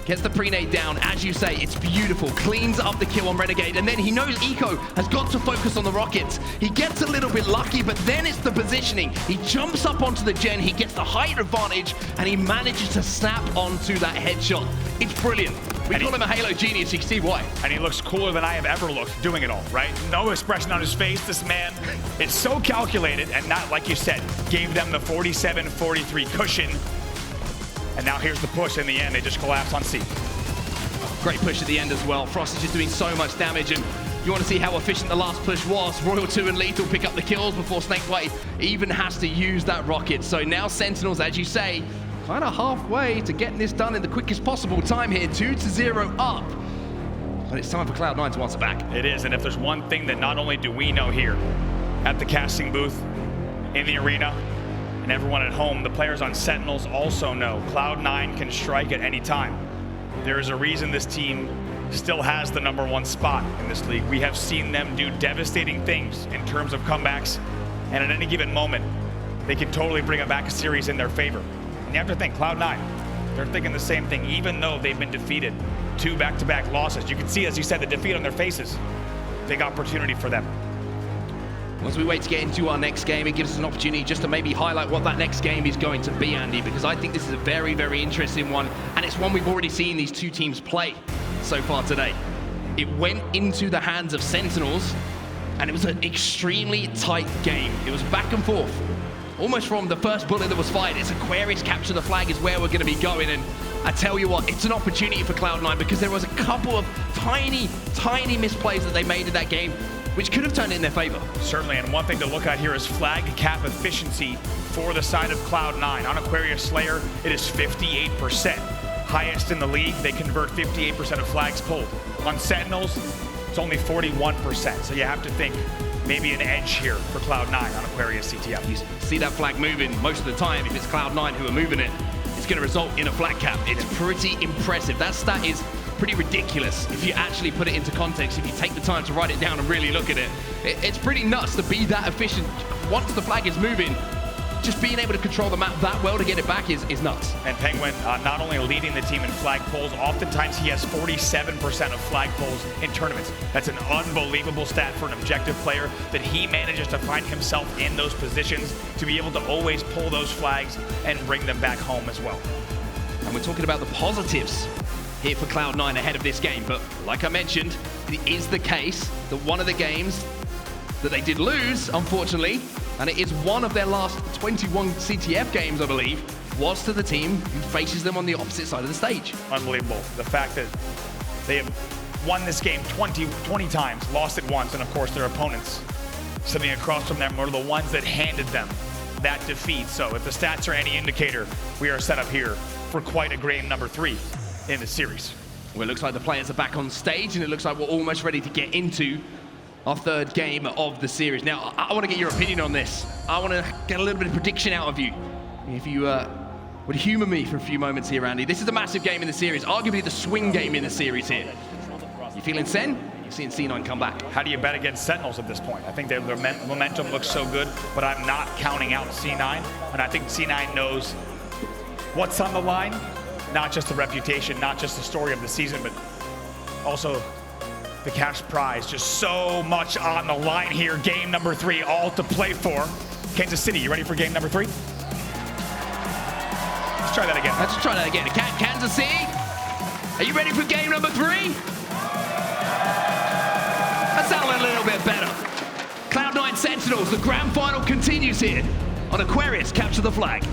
Gets the pre-nade down, as you say, it's beautiful. Cleans up the kill on Renegade, and then he knows Eco has got to focus on the rockets. He gets a little bit lucky, but then it's the positioning. He jumps up onto the gen, he gets the height advantage, and he manages to snap onto that headshot. It's brilliant. We call him a Halo genius, you can see why. And he looks cooler than I have ever looked doing it all, right? No expression on his face. This man is so calculated, and not, like you said, gave them the 47-43 cushion. And now here's the push in the end. They just collapse on C. Great push at the end as well. Frost is just doing so much damage, and you want to see how efficient the last push was. Royal 2 and Lethal pick up the kills before Snakebite even has to use that rocket. So now Sentinels, as you say, kind of halfway to getting this done in the quickest possible time here. 2-0 up. But it's time for Cloud9 to answer back. It is, and if there's one thing that not only do we know here at the casting booth, in the arena, and everyone at home, the players on Sentinels also know Cloud9 can strike at any time. There is a reason this team still has the #1 spot in this league. We have seen them do devastating things in terms of comebacks, and at any given moment, they can totally bring back a series in their favor. And you have to think, Cloud9, they're thinking the same thing, even though they've been defeated. 2 back-to-back losses. You can see, as you said, the defeat on their faces. Big opportunity for them. As we wait to get into our next game, it gives us an opportunity just to maybe highlight what that next game is going to be, Andy, because I think this is a very, very interesting one, and it's one we've already seen these 2 teams play so far today. It went into the hands of Sentinels, and it was an extremely tight game. It was back and forth, almost from the first bullet that was fired. It's Aquarius capture the flag is where we're going to be going, and I tell you what, it's an opportunity for Cloud9, because there was a couple of tiny, tiny misplays that they made in that game, which could have turned it in their favor. Certainly, and one thing to look at here is flag cap efficiency for the side of Cloud9. On Aquarius Slayer, it is 58%. Highest in the league, they convert 58% of flags pulled. On Sentinels, it's only 41%. So you have to think maybe an edge here for Cloud9 on Aquarius CTF. You see that flag moving most of the time. If it's Cloud9 who are moving it, it's going to result in a flag cap. It's pretty impressive. That stat is pretty ridiculous if you actually put it into context, if you take the time to write it down and really look at it. It's pretty nuts to be that efficient. Once the flag is moving, just being able to control the map that well to get it back is nuts. And Penguin not only leading the team in flag pulls, oftentimes he has 47% of flag pulls in tournaments. That's an unbelievable stat for an objective player, that he manages to find himself in those positions to be able to always pull those flags and bring them back home as well. And we're talking about the positives here for Cloud9 ahead of this game, but like I mentioned, it is the case that one of the games that they did lose, unfortunately, and it is one of their last 21 CTF games, I believe, was to the team who faces them on the opposite side of the stage. Unbelievable. The fact that they have won this game 20 times, lost it once, and of course their opponents sitting across from them are the ones that handed them that defeat. So if the stats are any indicator, we are set up here for quite a game #3 in the series. Well, it looks like the players are back on stage, and it looks like we're almost ready to get into our 3rd game of the series. Now, I want to get your opinion on this. I want to get a little bit of prediction out of you. If you would humor me for a few moments here, Andy. This is a massive game in the series, arguably the swing game in the series here. You feeling Sen? You're seeing C9 come back. How do you bet against Sentinels at this point? I think their momentum looks so good, but I'm not counting out C9. And I think C9 knows what's on the line, not just the reputation, not just the story of the season, but also the cash prize. Just so much on the line here. Game number 3, all to play for. Kansas City, you ready for game number 3? Let's try that again. Let's try that again. Kansas City, are you ready for game number 3? That sounded a little bit better. Cloud9 Sentinels, the grand final continues here on Aquarius Capture the Flag.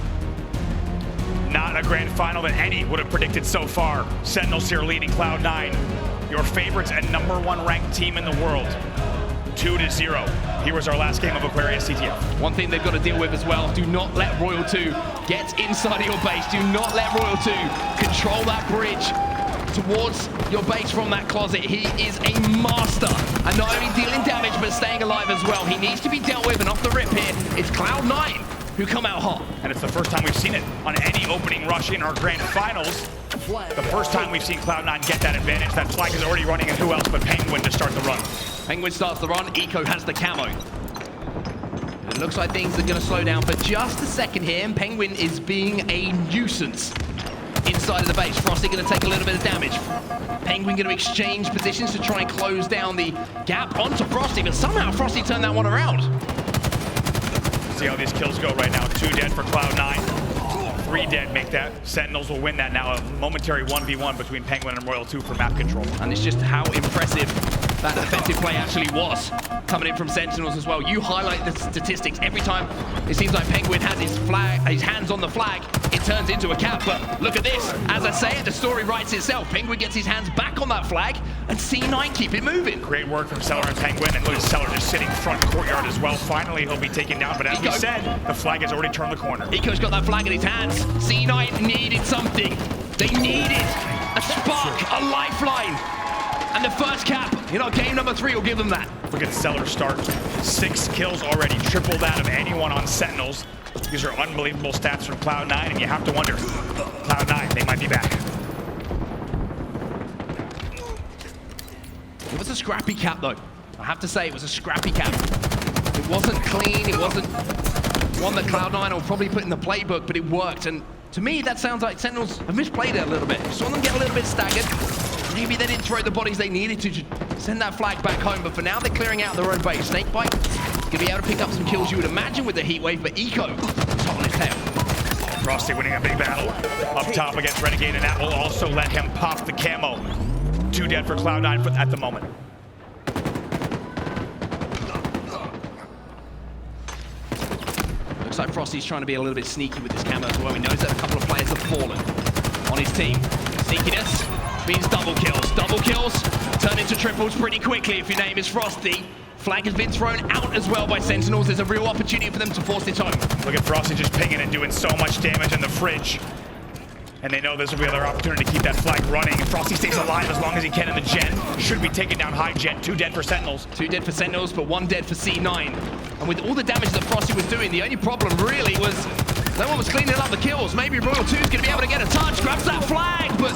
Not a grand final that any would have predicted so far. Sentinels here leading Cloud9, your favorites and #1 ranked team in the world. 2-0. Here was our last game of Aquarius CTF. One thing they've got to deal with as well, do not let Royal 2 get inside of your base. Do not let Royal 2 control that bridge towards your base from that closet. He is a master and not only dealing damage but staying alive as well. He needs to be dealt with, and off the rip here, it's Cloud9 who come out hot. And it's the first time we've seen it on any opening rush in our grand finals. The first time we've seen Cloud9 get that advantage. That flag is already running, and who else but Penguin to start the run. Penguin starts the run, Eco has the camo. It looks like things are going to slow down for just a second here, and Penguin is being a nuisance inside of the base. Frosty going to take a little bit of damage. Penguin going to exchange positions to try and close down the gap onto Frosty, but somehow Frosty turned that one around. See how these kills go right now. 2 dead for Cloud9. 3 dead make that. Sentinels will win that now. A momentary 1v1 between Penguin and Royal 2 for map control. And it's just how impressive that defensive play actually was coming in from Sentinels as well. You highlight the statistics. Every time it seems like Penguin has his hands on the flag, it turns into a cap. But look at this. As I say it, the story writes itself. Penguin gets his hands back on that flag, and C9 keep it moving. Great work from Seller and Penguin, and look at Seller just sitting front courtyard as well. Finally, he'll be taken down, but as we said, the flag has already turned the corner. Eco's got that flag in his hands. C9 needed something. They needed a spark, a lifeline. And the first cap in our game number 3 will give them that. Look at Seller start. 6 kills already, triple that of anyone on Sentinels. These are unbelievable stats from Cloud9, and you have to wonder, Cloud9, they might be back. It was a scrappy cap, though. I have to say, it was a scrappy cap. It wasn't clean. It wasn't one that Cloud9 will probably put in the playbook, but it worked. And to me, that sounds like Sentinels have misplayed it a little bit. Saw them get a little bit staggered. Maybe they didn't throw the bodies they needed to send that flag back home, but for now, they're clearing out their own base. Snakebite gonna be able to pick up some kills you would imagine with the heat wave, but Eco is hot on his tail. Frosty winning a big battle up top against Renegade, and that will also let him pop the camo. 2 dead for Cloud9 at the moment. Looks like Frosty's trying to be a little bit sneaky with this camo as well. He knows that a couple of players have fallen on his team. Sneakiness means double kills. Double kills turn into triples pretty quickly if your name is Frosty. Flag has been thrown out as well by Sentinels. There's a real opportunity for them to force it home. Look at Frosty just pinging and doing so much damage in the fridge. And they know this will be another opportunity to keep that flag running. And Frosty stays alive as long as he can in the gen. Should be taking down high gen. 2 dead for Sentinels. 2 dead for Sentinels, but 1 dead for C9. And with all the damage that Frosty was doing, the only problem really was no one was cleaning up the kills. Maybe Royal 2 is going to be able to get a touch, grabs that flag, but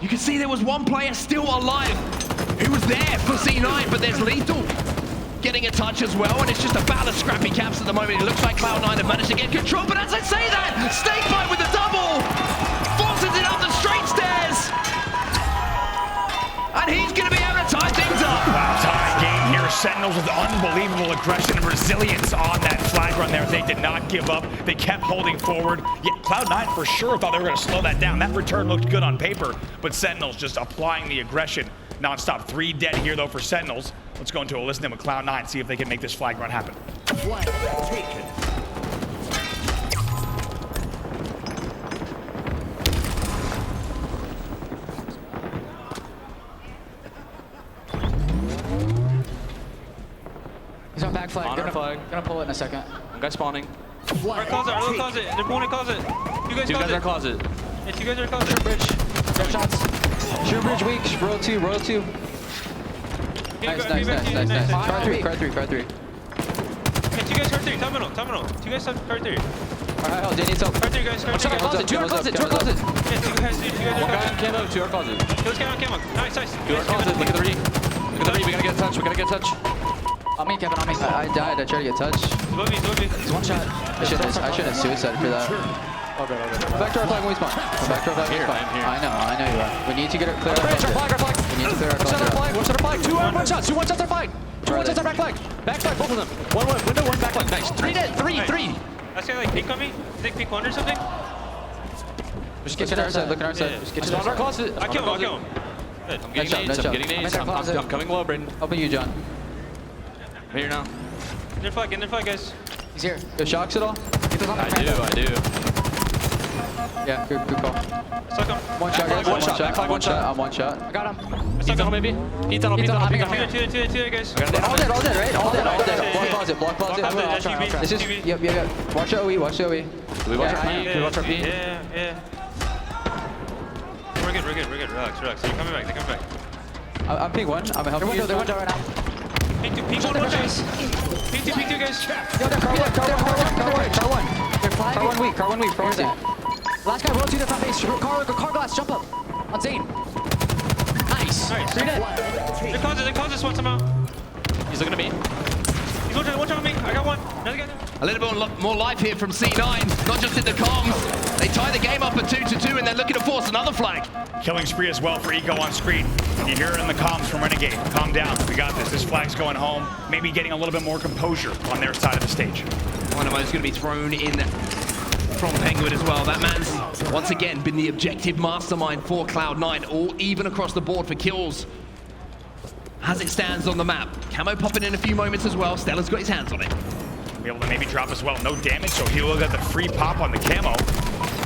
you can see there was one player still alive who was there for C9, but there's Lethal getting a touch as well, and it's just a battle of scrappy caps at the moment. It looks like Cloud9 have managed to get control, but as I say that, Snakebite with the double forces it up the straight stairs, and he's going to be able to tie things up. Wow, tie game here. Sentinels with unbelievable aggression and resilience on that flag run there. They did not give up. They kept holding forward. Yet Cloud9 for sure thought they were going to slow that down. That return looked good on paper, but Sentinels just applying the aggression non-stop. 3 dead here though for Sentinels. Let's go into a listen in with Cloud9, see if they can make this flag run happen. Flag taken. He's on back flag. On our flag. Gonna pull it in a second. One guy spawning. Flag Closet, our taken. closet. They're pulling a closet. You guys 2 guys are closet. closet. Yeah, 2 guys are closet. Bridge. Grab shots. Shoot bridge weak. Row 2. Row 2. Nice. Card 3. Okay, 2 guys card 3. Terminal. 2 guys card 3. Alright, do you need help? Right there, guys. Right there, guys. Closet, 2 our closet, 2 our closet. Yeah, two guys One are guy on camo, 2 our closet. Let's get on camo. Nice. 2 our closet, look at the re. Look at the re, we gotta get a touch, we gotta get a touch. On me, Kevin, on me. I died, I tried to get touch. He's one shot. I shouldn't have suicide for that. All good. Back to our flag when we spawn. Back to our flag when we spawn. I know you are. We need to get it clear. Our flag. We need to clear our flag. Watch our flag. 2 one shots. 2 1 shots our flag. 2 1 shots our back flag. Back flag, both of them. 1 window, 1 back flag. Nice. 3 dead. 3. That's guy like peek on me. You think peek 1 or something? Just get to our side. Look at our side. Just get to On our closet. I kill him. Good. I'm getting nades. I'm getting nades. I'm coming low, Braden. Helping you, John. I'm here now. Get their flag, guys. He's here. Go shocks at all? I do. Yeah, good call. Suck him. One shot, guys. One shot. I'm one shot. I got him. P tunnel maybe? P tunnel, Two, guys. All dead, right? All dead. Block closet. I'll try. This is, yep. Watch the OE, watch the OE. Do we watch our P? Do we watch our P? Yeah. We're good. Relax. They're coming back. I'm ping 1. I'm helping you. They're window right now. Peek 2, guys. Peek 2, guys. Yo, car 1. They're flagging. Car 1 weak. Where's that? Last guy rolled to the front base. Car glass, jump up. On Zane. Nice. 3 dead. They caused this one somehow. He's looking at me. He's watching on me. I got one. Another guy. A little bit more life here from C9, not just in the comms. They tie the game up at 2-2 and they're looking to force another flag. Killing spree as well for Eco on screen. You hear it in the comms from Renegade. Calm down, we got this. This flag's going home. Maybe getting a little bit more composure on their side of the stage. Dynamo's going to be thrown in from Penguin as well. That man's once again been the objective mastermind for Cloud9, all even across the board for kills. As it stands on the map. Camo popping in a few moments as well. Stella's got his hands on it. Be able to maybe drop as well. No damage, so he'll get the free pop on the camo.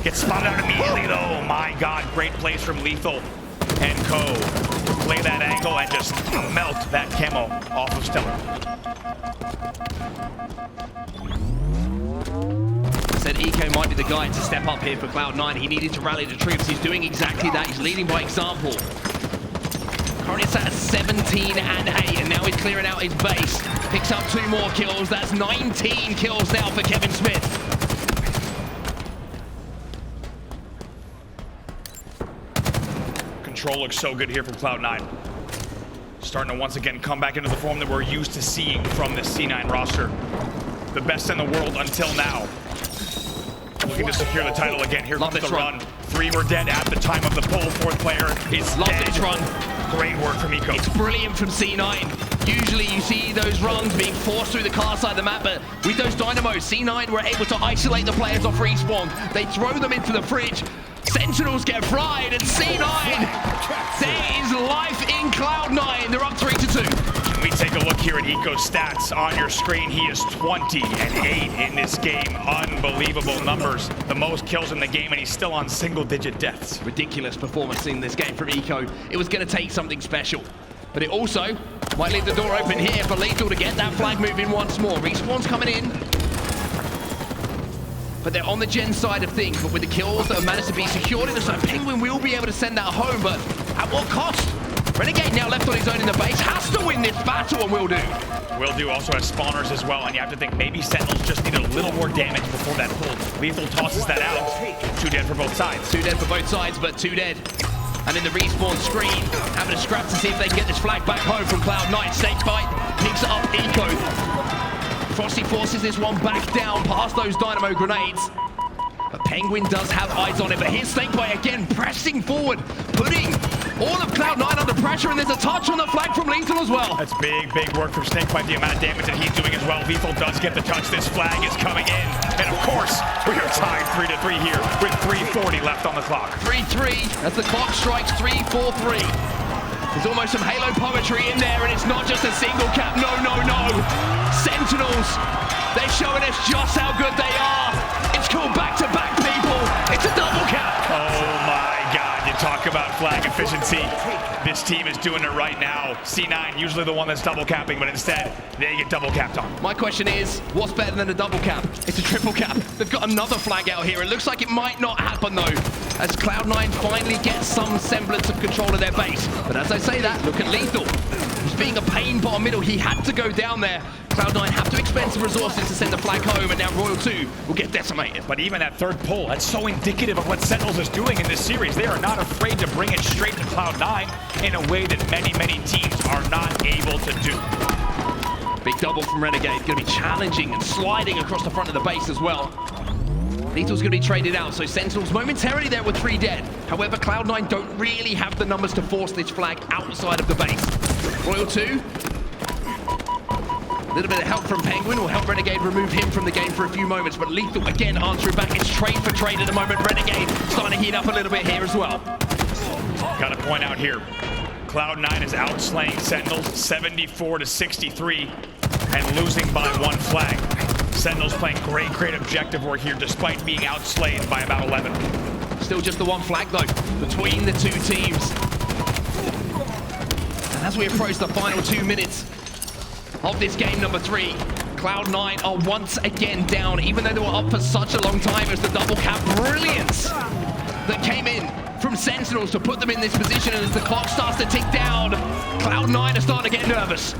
Gets spotted out immediately though. Oh my god, great plays from Lethal and Co. Play that angle and just melt that camo off of Stella. Said Eco might be the guy to step up here for Cloud9. He needed to rally the troops. He's doing exactly that. He's leading by example. Currently sat at 17 and 8, and now he's clearing out his base. Picks up 2 more kills. That's 19 kills now for Kevin Smith. Control looks so good here from Cloud9. Starting to once again come back into the form that we're used to seeing from this C9 roster. The best in the world until now. Looking to secure the title again. Here comes the run. 3 were dead at the time of the pull. 4th player is dead. This run. Great work from Eco. It's brilliant from C9. Usually you see those runs being forced through the car side of the map, but with those dynamos, C9 were able to isolate the players off respawn. They throw them into the fridge. Sentinels get fried, and C9, there is life in Cloud9. They're up 3-2. Can we take a look here at Eco's stats on your screen? He is 20 and 8 in this game. Unbelievable numbers. The most kills in the game, and he's still on single-digit deaths. Ridiculous performance in this game from Eco. It was going to take something special. But it also might leave the door open here for Lethal to get that flag moving once more. Respawn's coming in. But they're on the Gen side of things. But with the kills that have managed to be secured in the side, Penguin will be able to send that home. But at what cost? Renegade now left on his own in the base. Has to win this battle, and will do. Will do also has spawners as well. And you have to think maybe Sentinels just need a little more damage before that pull. Lethal tosses that out. 2 dead for both sides. 2 dead for both sides, but 2 dead. And in the respawn screen, having a scrap to see if they can get this flag back home from Cloud9. Snakebite picks up Eco. Frosty forces this one back down past those dynamo grenades. But Penguin does have eyes on it. But here's Snakebite again, pressing forward, putting all of Cloud9 under pressure. And there's a touch on the flag from Lethal as well. That's big work from Snakebite, the amount of damage that he's doing as well. Lethal does get the touch. This flag is coming in. And of course, we are tied 3-3 here with 3:40 left on the clock. 3-3 as the clock strikes 3-4-3. There's almost some Halo poetry in there, and it's not just a single cap. No. Sentinels, they're showing us just how good they are. It's called back-to-back, people. It's a double cap. Oh my God, you talk about flag efficiency. This team is doing it right now. C9, usually the one that's double capping, but instead, they get double capped on. My question is, what's better than a double cap? It's a triple cap. They've got another flag out here. It looks like it might not happen, though, as Cloud9 finally gets some semblance of control of their base. But as I say that, look at Lethal. He's just being a pain bottom middle. He had to go down there. Cloud9 have to expend some resources to send the flag home, and now Royal 2 will get decimated. But even that third pull, that's so indicative of what Sentinels is doing in this series. They are not afraid to bring it straight to Cloud9 in a way that many teams are not able to do. Big double from Renegade, going to be challenging and sliding across the front of the base as well. Lethal's going to be traded out, so Sentinels momentarily there with 3 dead. However, Cloud9 don't really have the numbers to force this flag outside of the base. Royal 2. A little bit of help from Penguin will help Renegade remove him from the game for a few moments, but Lethal again answering back. It's trade for trade at the moment. Renegade starting to heat up a little bit here as well. Got to point out here, Cloud9 is outslaying Sentinels 74-63 and losing by 1 flag. Sentinels playing great objective work here despite being outslayed by about 11. Still just the 1 flag though between the 2 teams. And as we approach the final 2 minutes of this game number 3, Cloud9 are once again down, even though they were up for such a long time. As the double cap brilliance that came in from Sentinels to put them in this position, and as the clock starts to tick down, Cloud9 are starting to get nervous.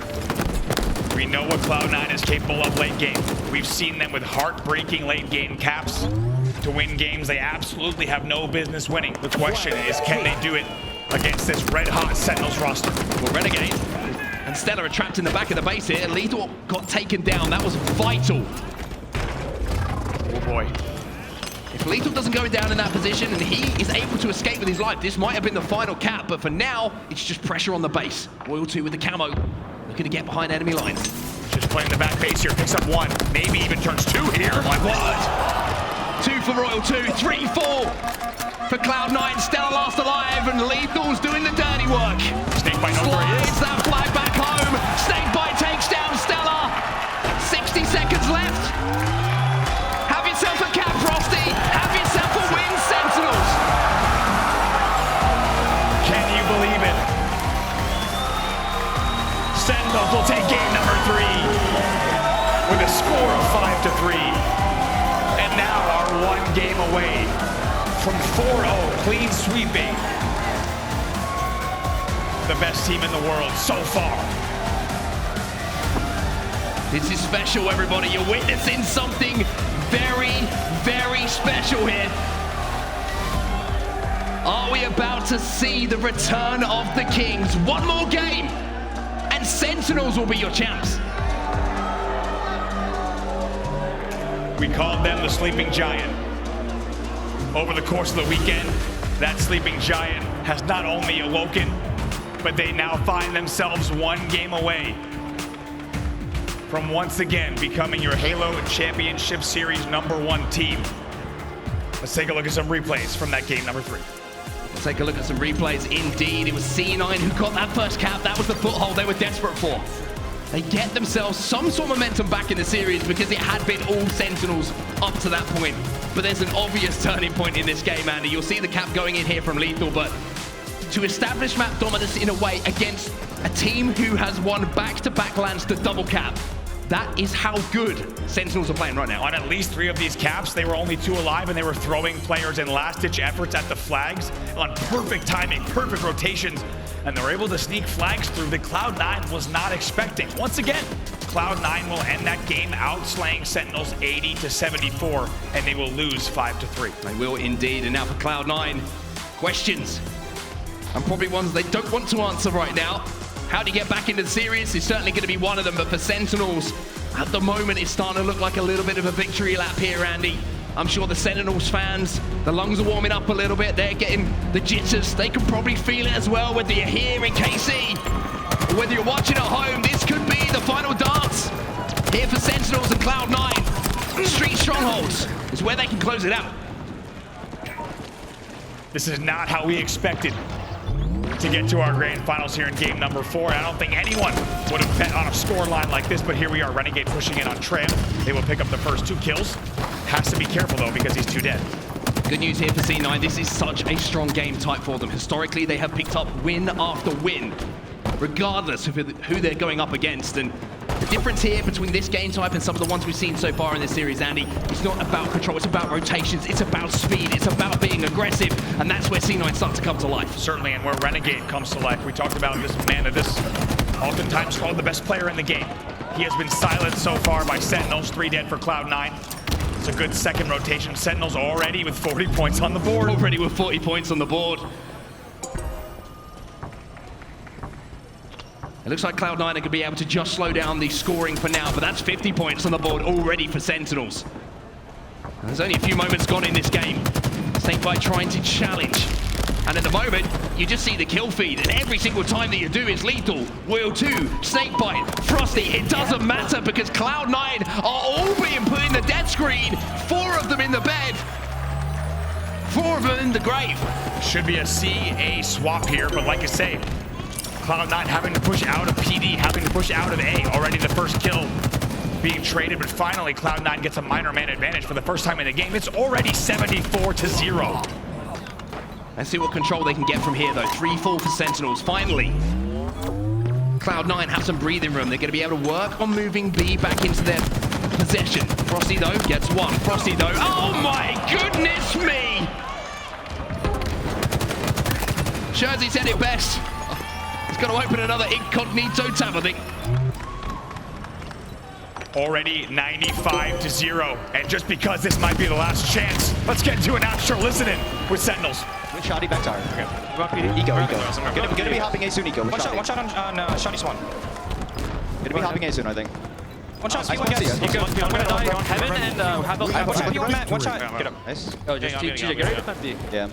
We know what Cloud9 is capable of late game. We've seen them with heartbreaking late game caps to win games they absolutely have no business winning. The question is, can they do it against this red-hot Sentinels roster? Well, Renegade and Stella are trapped in the back of the base here. Lethal got taken down. That was vital. Oh boy. If Lethal doesn't go down in that position and he is able to escape with his life, this might have been the final cap, but for now, it's just pressure on the base. Royal 2 with the camo, looking to get behind enemy lines. Just playing the back base here, picks up 1, maybe even turns 2 here. Oh my word. 2 for Royal 2, 3, 4 for Cloud9. Stella last alive, and Lethal's doing the dirty work. Snake Bite slides that flag back home. Snake Bite takes down Stella. 60 seconds left. Have yourself a cap, Frosty. Have yourself a win, Sentinels. Can you believe it? Sentinels will take game number 3 with a score of 5-3. And now are 1 game away from 4-0, clean sweeping the best team in the world so far. This is special, everybody. You're witnessing something very special here. Are we about to see the return of the Kings? 1 more game, and Sentinels will be your champs. We called them the Sleeping Giant. Over the course of the weekend, that Sleeping Giant has not only awoken, but they now find themselves 1 game away from once again becoming your Halo Championship Series #1 team. Let's take a look at some replays from that game number 3. Let's take a look at some replays. Indeed, it was C9 who got that first cap. That was the foothold they were desperate for. They get themselves some sort of momentum back in the series because it had been all Sentinels up to that point. But there's an obvious turning point in this game, Andy. You'll see the cap going in here from Lethal, but to establish map dominance in a way against a team who has won back-to-back lands to double cap, that is how good Sentinels are playing right now. On at least 3 of these caps, they were only 2 alive, and they were throwing players in last-ditch efforts at the flags on perfect timing, perfect rotations, and they're able to sneak flags through that Cloud9 was not expecting. Once again, Cloud9 will end that game outslaying Sentinels 80-74, and they will lose 5-3. They will indeed. And now for Cloud9, questions, and probably ones they don't want to answer right now. How do you get back into the series is certainly going to be one of them, but for Sentinels, at the moment, it's starting to look like a little bit of a victory lap here, Andy. I'm sure the Sentinels fans, the lungs are warming up a little bit. They're getting the jitters. They can probably feel it as well, whether you're here in KC or whether you're watching at home. This could be the final dance here for Sentinels and Cloud9. Street Strongholds is where they can close it out. This is not how we expected to get to our grand finals here in game number 4. I don't think anyone would have bet on a score line like this, but here we are. Renegade pushing in on Tram. They will pick up the first 2 kills. Has to be careful though, because he's 2 dead. Good news here for C9. This is such a strong game type for them. Historically, they have picked up win after win, regardless of who they're going up against. And the difference here between this game type and some of the ones we've seen so far in this series, Andy, it's not about control, it's about rotations, it's about speed, it's about being aggressive, and that's where C9 starts to come to life. Certainly, and where Renegade comes to life. We talked about this man of this Oftentimes called the best player in the game. He has been silenced so far by Sentinels. 3 dead for Cloud9. It's a good second rotation. Sentinels already with 40 points on the board. Already with 40 points on the board. It looks like Cloud9 are going to be able to just slow down the scoring for now, but that's 50 points on the board already for Sentinels. And there's only a few moments gone in this game. Snakebite trying to challenge. And at the moment, you just see the kill feed, and every single time that you do is lethal. Wheel 2, Snakebite, Frosty, it doesn't matter because Cloud9 are all being put in the death screen. 4 of them in the bed. 4 of them in the grave. Should be a C-A swap here, but like I say, Cloud9 having to push out of PD, having to push out of A. Already the first kill being traded, but finally Cloud9 gets a minor man advantage for the first time in the game. It's already 74-0. Let's see what control they can get from here, though. 3-4 for Sentinels, finally. Cloud9 have some breathing room. They're going to be able to work on moving B back into their possession. Frosty, though, gets 1. Frosty, though, oh my goodness me! Jersey said it best. He's got to open another incognito tab, I think. Already 95-0, and just because this might be the last chance, let's get into an actual listening with Sentinels. Shoddy back tower. Okay. Eco. Gonna be hopping A soon, Eco. One shot on Shoddy Swan. Gonna be hopping A soon, I think. One shot, speed one guess. I'm gonna die on Heaven and have a one shot. Get him. Nice. Oh, just TJ, get ready to plant B. Yeah.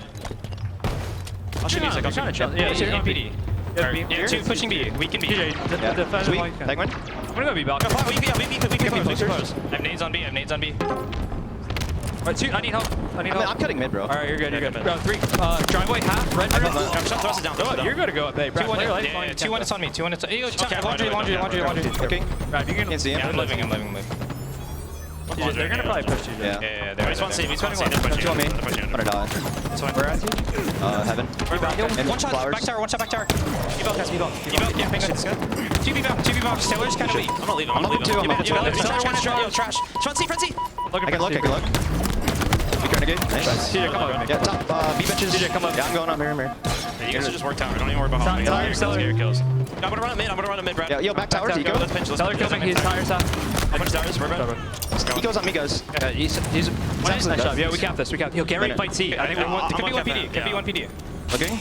I'll shoot music, I'll shoot it. Yeah, shoot PD. Yeah, 2 pushing B. We can be. TJ, Sweet. Penguin. I'm gonna go B back. We close. I have nades on B. Right, 2, I need help. I'm cutting mid, bro. Alright, you're good. Bro, 3, driveway, half, red, thrust it down. Oh, you're gonna go up A. 2-1, it's on me. 2-1, it's on me. Laundry. Okay. Right, you can't see him. Yeah, I'm living. They're gonna probably push you. Yeah. They're just one save. He's pushing one. Two on me. I'm gonna die. Where at? Heaven. And one shot, back tower. Evolve, yeah, penguins. 2B box, Taylor's kind of weak. I'm not leaving. I'm up 2. Trash. Front C. I can look. We renegade. Nice. TJ, come up. Yeah, top B benches. TJ, come up. Yeah, I'm going up here. You guys should just work tower. Don't even worry about me. Let's get your kills. I'm gonna run a mid, Brad. Yeah, yo, back tower, Eco. Teller kills me. He's tire top. How much towers? We're Brad. Eco's on me, guys. He's nice shot. Yeah, we cap this. He'll get ready to fight C. I think it could be 1 PD. Okay.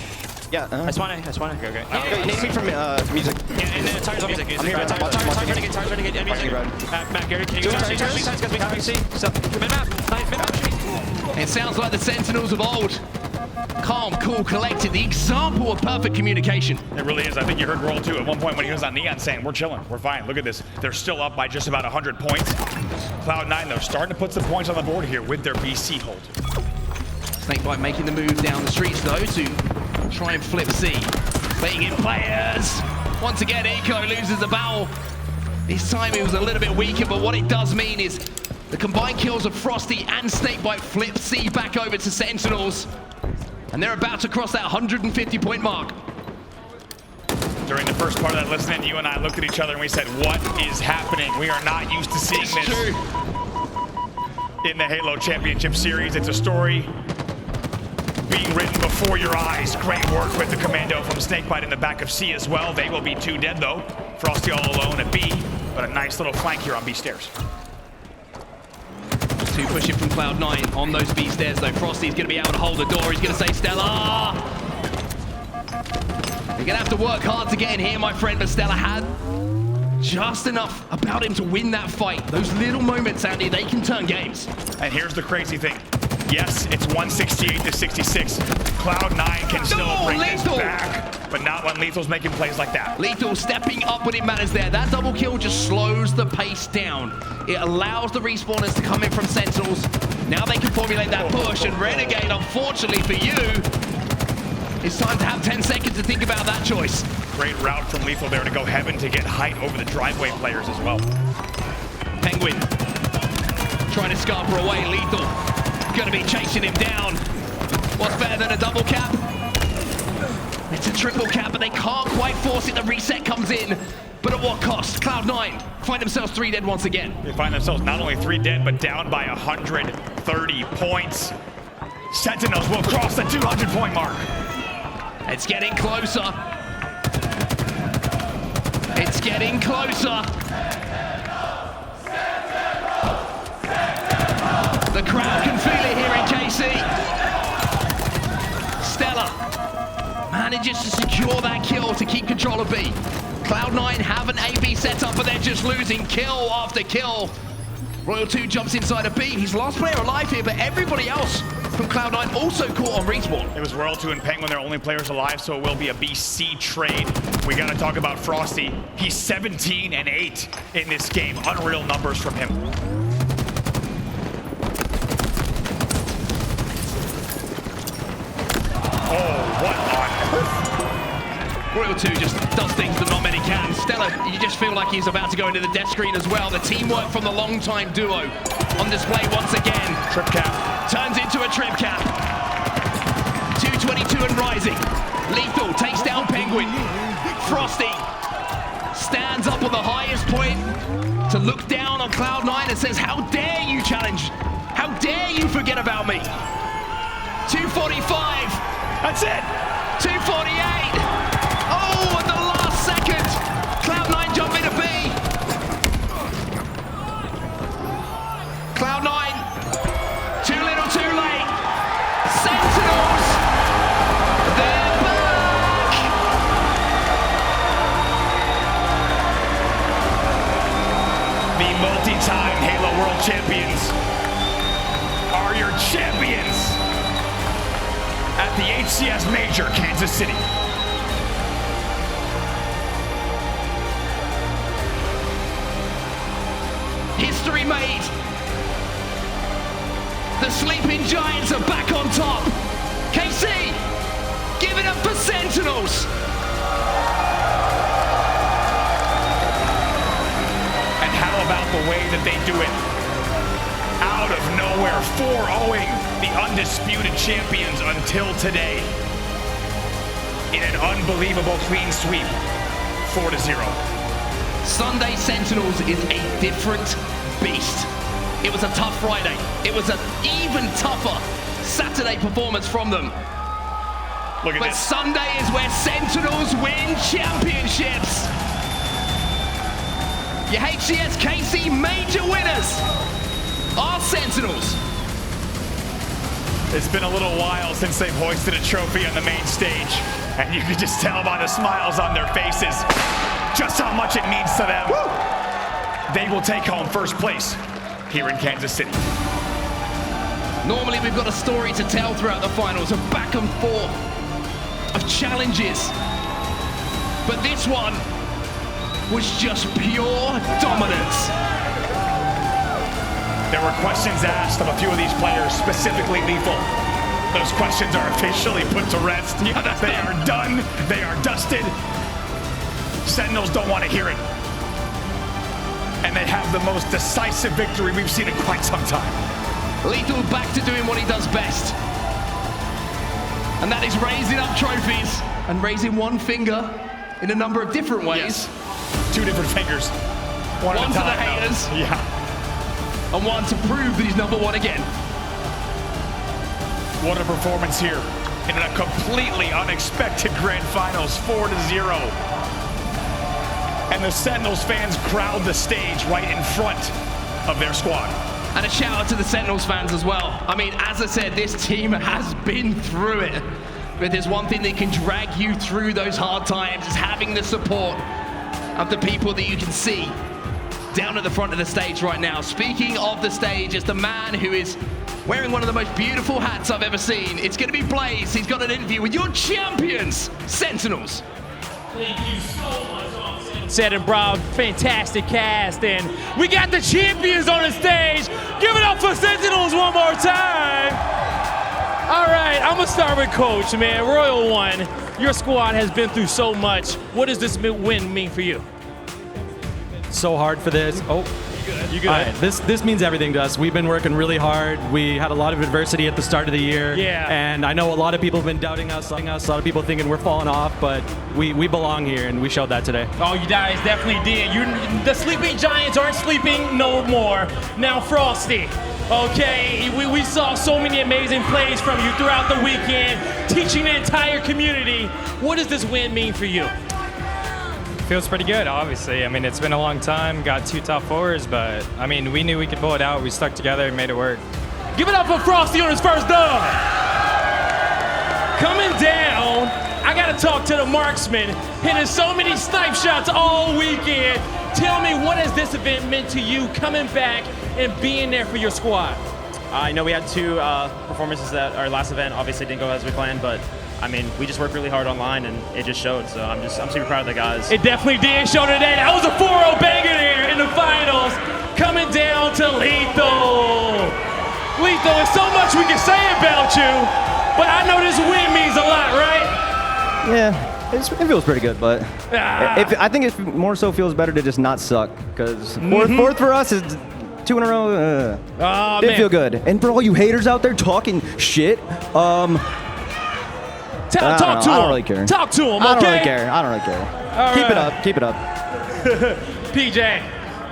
Yeah. I swan A. Okay. Name me from music. And tires on music. I'm here. Tires renegade. And music. Matt, Gary, can you go tires because we have C. Mid-map. It sounds like the Sentinels of old. Calm, cool, collected. The example of perfect communication. It really is. I think you heard Roll 2 at one point when he was on Neon saying, we're chilling, we're fine. Look at this. They're still up by just about 100 points. Cloud9, though, starting to put some points on the board here with their BC hold. Snakebite making the move down the streets, though, to try and flip C. Playing in players. Once again, Eco loses the battle. This time it was a little bit weaker, but what it does mean is the combined kills of Frosty and Snakebite flip C back over to Sentinels. And they're about to cross that 150-point mark. During the first part of that listening, you and I looked at each other and we said, what is happening? We are not used to seeing this in the Halo Championship Series. It's a story being written before your eyes. Great work with the commando from Snakebite in the back of C as well. They will be 2 dead, though. Frosty all alone at B, but a nice little flank here on B stairs. 2 pushing from Cloud9 on those B stairs, though. Frosty's going to be able to hold the door. He's going to say, Stella! You're going to have to work hard to get in here, my friend, but Stella had just enough about him to win that fight. Those little moments, Andy, they can turn games. And here's the crazy thing. Yes, it's 168-66. Cloud9 can still bring this back, but not when Lethal's making plays like that. Lethal stepping up when it matters there. That double kill just slows the pace down. It allows the respawners to come in from Sentinels. Now they can formulate that push, and Renegade, unfortunately for you, it's time to have 10 seconds to think about that choice. Great route from Lethal there to go Heaven to get height over the driveway players as well. Penguin trying to scamper away. Lethal gonna be chasing him down. What's better than a double cap? It's a triple cap, but they can't quite force it. The reset comes in, but at what cost? Cloud9 find themselves 3 dead once again. They find themselves not only 3 dead, but down by 130 points. Sentinels will cross the 200-point mark. It's getting closer. It It's getting closer. The crowd can feel it here in KC. Stella manages to secure that kill to keep control of B. Cloud9 have an AB set up, but they're just losing kill after kill. Royal 2 jumps inside of B. He's last player alive here, but everybody else from Cloud9 also caught on respawn. It was Royal 2 and Penguin, their only players alive, so it will be a BC trade. We got to talk about Frosty. He's 17-8 in this game. Unreal numbers from him. Oh, what on earth? Royal 2 just does things that not many can. Stella, you just feel like he's about to go into the death screen as well. The teamwork from the long-time duo on display once again. Trip cap. Turns into a trip cap. 222 and rising. Lethal takes down Penguin. Frosty stands up on the highest point to look down on Cloud9 and says, how dare you challenge? How dare you forget about me? 245. That's it. 248. Oh, at the last second. Cloud9 jump into B. Cloud9. Too little, too late. Sentinels. They're back. The multi-time Halo World Champions are your champions at the HCS Major, Kansas City. History made. The sleeping giants are back on top. KC, give it up for Sentinels. And how about the way that they do it? Out of nowhere, 4-0ing the undisputed champions until today. In an unbelievable clean sweep, 4-0. Sunday Sentinels is a different beast. It was a tough Friday. It was an even tougher Saturday performance from them. Look at But this. Sunday is where Sentinels win championships. Your HCS KC major winners are Sentinels. It's been a little while since they've hoisted a trophy on the main stage, and you can just tell by the smiles on their faces just how much it means to them. Woo! They will take home first place here in Kansas City. Normally we've got a story to tell throughout the finals, of back and forth, of challenges. But this one was just pure dominance. There were questions asked of a few of these players, specifically Lethal. Those questions are officially put to rest. Yeah, they are done. They are dusted. Sentinels don't want to hear it. And they have the most decisive victory we've seen in quite some time. Lethal back to doing what he does best. And that is raising up trophies and raising one finger in a number of different ways. Yes. Two different fingers. One to the haters. Yeah. And one to prove that he's #1 again. What a performance here in a completely unexpected grand finals, 4-0. And the Sentinels fans crowd the stage right in front of their squad. And a shout out to the Sentinels fans as well. I mean, as I said, this team has been through it. But there's one thing that can drag you through those hard times, is having the support of the people that you can see down at the front of the stage right now. Speaking of the stage, it's the man who is wearing one of the most beautiful hats I've ever seen. It's going to be Blaze. He's got an interview with your champions, Sentinels. Thank you so much. Said and Brown, fantastic cast, and we got the champions on the stage. Give it up for Sentinels one more time. All right, I'm gonna start with Coach, man. Royal 1, your squad has been through so much. What does this win mean for you? So hard for this. Oh, you good? All right, this means everything to us. We've been working really hard. We had a lot of adversity at the start of the year. Yeah. And I know a lot of people have been doubting us. A lot of people thinking we're falling off, but we belong here, and we showed that today. Oh, you guys definitely did. The sleeping giants aren't sleeping no more. Now Frosty. Okay, we saw so many amazing plays from you throughout the weekend, teaching the entire community. What does this win mean for you? feels pretty good, obviously. I mean, it's been a long time, got 2 top 4s, but I mean, we knew we could pull it out. We stuck together and made it work. Give it up for Frosty on his first dub. Coming down, I gotta talk to the marksman, hitting so many snipe shots all weekend. Tell me, what has this event meant to you coming back and being there for your squad? I know we had 2 performances at our last event. Obviously didn't go as we planned, but I mean, we just worked really hard online and it just showed. So I'm super proud of the guys. It definitely did show today. That was a 4-0 banger there in the finals. Coming down to Lethal. Lethal, there's so much we can say about you, but I know this win means a lot, right? Yeah, it feels pretty good, but I think it more so feels better to just not suck, because fourth for us is 2 in a row. Didn't feel good. And for all you haters out there talking shit, talk to him. I don't really care. Talk to him, okay? I don't really care. I don't really care. All Keep right. it up. Keep it up. PJ,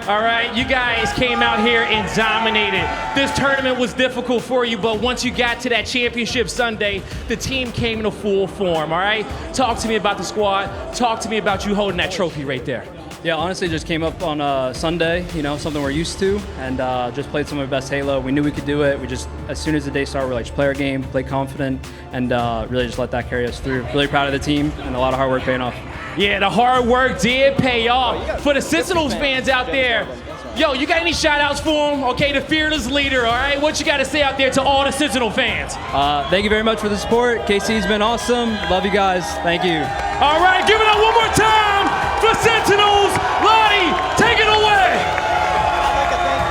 all right, you guys came out here and dominated. This tournament was difficult for you, but once you got to that championship Sunday, the team came in full form, all right? Talk to me about the squad. Talk to me about you holding that trophy right there. Yeah, honestly, just came up on Sunday, you know, something we're used to, and just played some of our best Halo. We knew we could do it. We just, as soon as the day started, we're like, just play our game, play confident, and really just let that carry us through. Really proud of the team, and a lot of hard work paying off. Yeah, the hard work did pay off. For the Sentinels fans out there, yo, you got any shout outs for them? Okay, the fearless leader, all right? What you got to say out there to all the Sentinel fans? Thank you very much for the support. KC's been awesome. Love you guys. Thank you. All right, give it up one more time for Sentinels. Lottie, take it away. I'd like to thank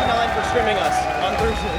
Cloud9 for streaming us on Thursday.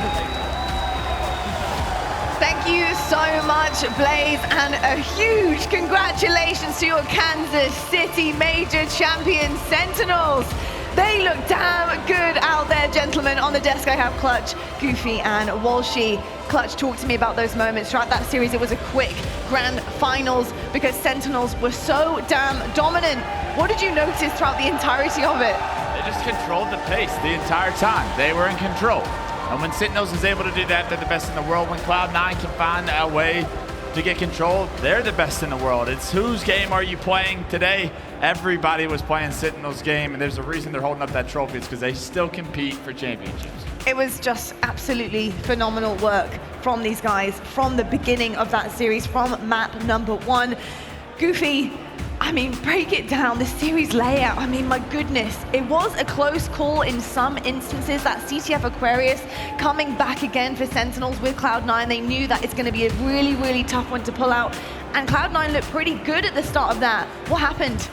Thank you so much, Blaze, and a huge congratulations to your Kansas City Major champion Sentinels. They look damn good out there, gentlemen. On the desk, I have Clutch, Goofy, and Walshy. Clutch, talk to me about those moments. Throughout that series, it was a quick grand finals because Sentinels were so damn dominant. What did you notice throughout the entirety of it? They just controlled the pace the entire time. They were in control. And when Sentinels is able to do that, they're the best in the world. When Cloud9 can find a way to get control, they're the best in the world. It's whose game are you playing today? Everybody was playing Sentinels' game, and there's a reason they're holding up that trophy. It's because they still compete for championships. It was just absolutely phenomenal work from these guys from the beginning of that series, from map number 1. Goofy, I mean, break it down, the series layout, I mean, my goodness. It was a close call in some instances, that CTF Aquarius coming back again for Sentinels with Cloud9. They knew that it's gonna be a really, really tough one to pull out. And Cloud9 looked pretty good at the start of that. What happened?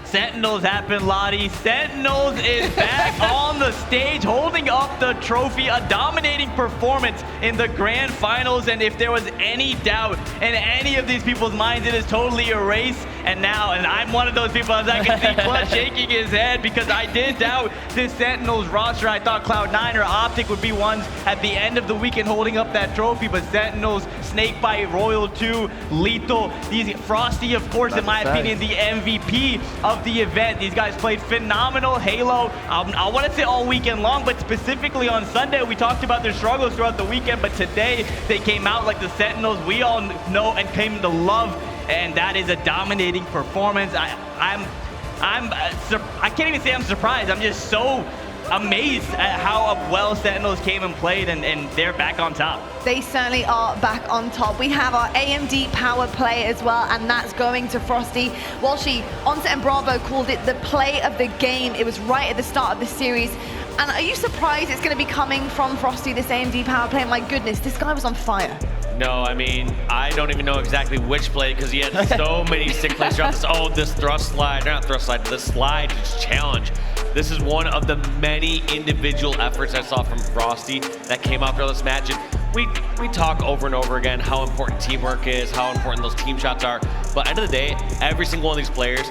Sentinels happened, Lottie. Sentinels is back on the stage, holding up the trophy, a dominating performance in the grand finals. And if there was any doubt in any of these people's minds, it is totally erased. And now, and I'm one of those people, as I can see Clutch shaking his head, because I did doubt this Sentinels roster. I thought Cloud9 or Optic would be ones at the end of the weekend holding up that trophy, but Sentinels, Snakebite, Royal 2, Lethal, these Frosty, of course, in my opinion, the MVP of the event. These guys played phenomenal Halo. I want to say all weekend long, but specifically on Sunday, we talked about their struggles throughout the weekend, but today they came out like the Sentinels we all know and came to love, and that is a dominating performance. I can't even say I'm surprised. I'm just so amazed at how well Sentinels came and played, and they're back on top. They certainly are back on top. We have our AMD power play as well, and that's going to Frosty. Walshy, Onset and Bravo called it the play of the game. It was right at the start of the series. And are you surprised it's going to be coming from Frosty, this AMD power play? My goodness, this guy was on fire. No, I mean, I don't even know exactly which play because he had so many sick plays throughout this. Oh, this thrust slide, not thrust slide, this slide challenge. This is one of the many individual efforts I saw from Frosty that came out for this match. And we talk over and over again how important teamwork is, how important those team shots are. But at the end of the day, every single one of these players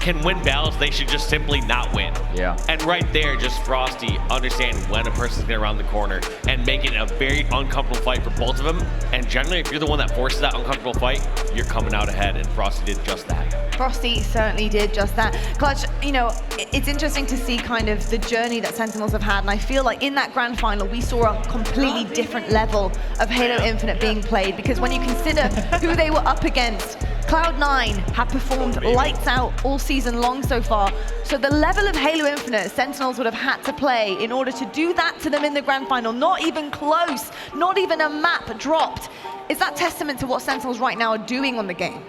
can win battles they should just simply not win. Yeah. And right there, just Frosty understanding when a person's gonna round the corner and making it a very uncomfortable fight for both of them. And generally, if you're the one that forces that uncomfortable fight, you're coming out ahead, and Frosty did just that. Frosty certainly did just that. Clutch, you know, it's interesting to see kind of the journey that Sentinels have had, and I feel like in that grand final, we saw a completely different level of Halo Infinite being played, because when you consider who they were up against, Cloud9 have performed lights out all season long so far. So the level of Halo Infinite Sentinels would have had to play in order to do that to them in the grand final, not even close, not even a map dropped. Is that testament to what Sentinels right now are doing on the game?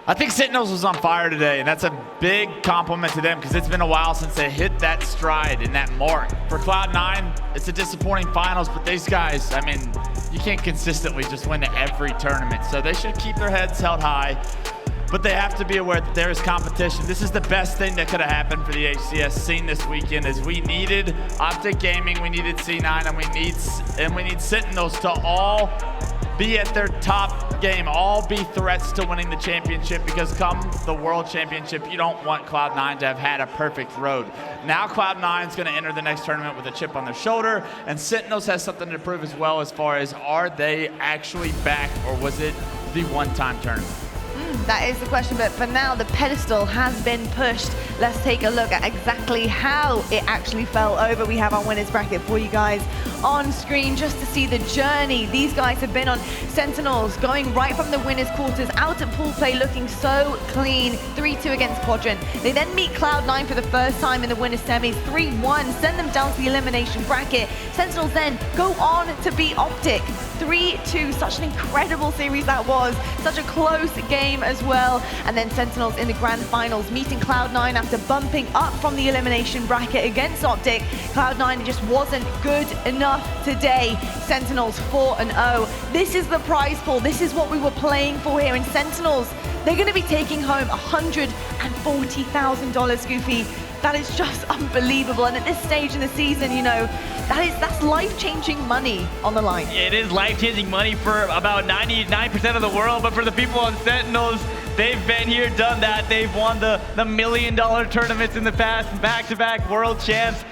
I think Sentinels was on fire today, and that's a big compliment to them because it's been a while since they hit that stride and that mark. For Cloud9, it's a disappointing finals, but these guys, I mean, you can't consistently just win every tournament. So they should keep their heads held high, but they have to be aware that there is competition. This is the best thing that could have happened for the HCS scene this weekend, is we needed Optic Gaming, we needed C9, and we need Sentinels to all be at their top game, all be threats to winning the championship, because come the World Championship, you don't want Cloud9 to have had a perfect road. Now Cloud9 is going to enter the next tournament with a chip on their shoulder, and Sentinels has something to prove as well, as far as are they actually back, or was it the one-time tournament? That is the question, but for now, the pedestal has been pushed. Let's take a look at exactly how it actually fell over. We have our winners bracket for you guys on screen just to see the journey these guys have been on. Sentinels going right from the winners quarters out at pool play, looking so clean. 3-2 against Quadrant. They then meet Cloud9 for the first time in the winners semis. 3-1, send them down to the elimination bracket. Sentinels then go on to beat Optic. 3-2, such an incredible series that was. Such a close game as well. And then Sentinels in the grand finals meeting Cloud9 after bumping up from the elimination bracket against Optic. Cloud9 just wasn't good enough today. Sentinels 4-0. This is the prize pool. This is what we were playing for here. In Sentinels, they're going to be taking home $140,000, Goofy. That is just unbelievable. And at this stage in the season, you know, that's life-changing money on the line. It is life-changing money for about 99% of the world, but for the people on Sentinels, they've been here, done that. They've won the $1 million tournaments in the past, back-to-back world champs.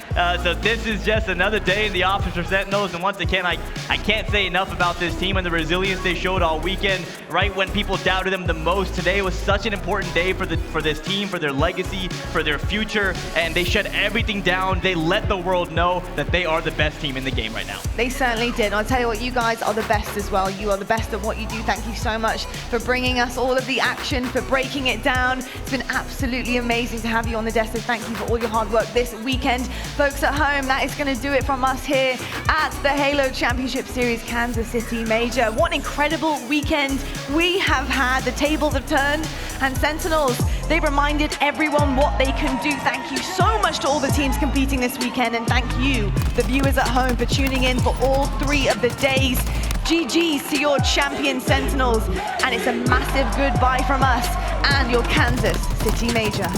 So this is just another day in the office for Sentinels, and once again, I can't say enough about this team and the resilience they showed all weekend. Right when people doubted them the most, today was such an important day for this team, for their legacy, for their future, and they shut everything down. They let the world know that they are the best team in the game right now. They certainly did. And I'll tell you what, you guys are the best as well. You are the best at what you do. Thank you so much for bringing us all of the action, for breaking it down. It's been absolutely amazing to have you on the desk, so thank you for all your hard work this weekend. Folks at home, that is going to do it from us here at the Halo Championship Series Kansas City Major. What an incredible weekend we have had. The tables have turned, and Sentinels, they've reminded everyone what they can do. Thank you so much to all the teams competing this weekend, and thank you, the viewers at home, for tuning in for all 3 of the days. GG's to your champion Sentinels, and it's a massive goodbye from us and your Kansas City Major.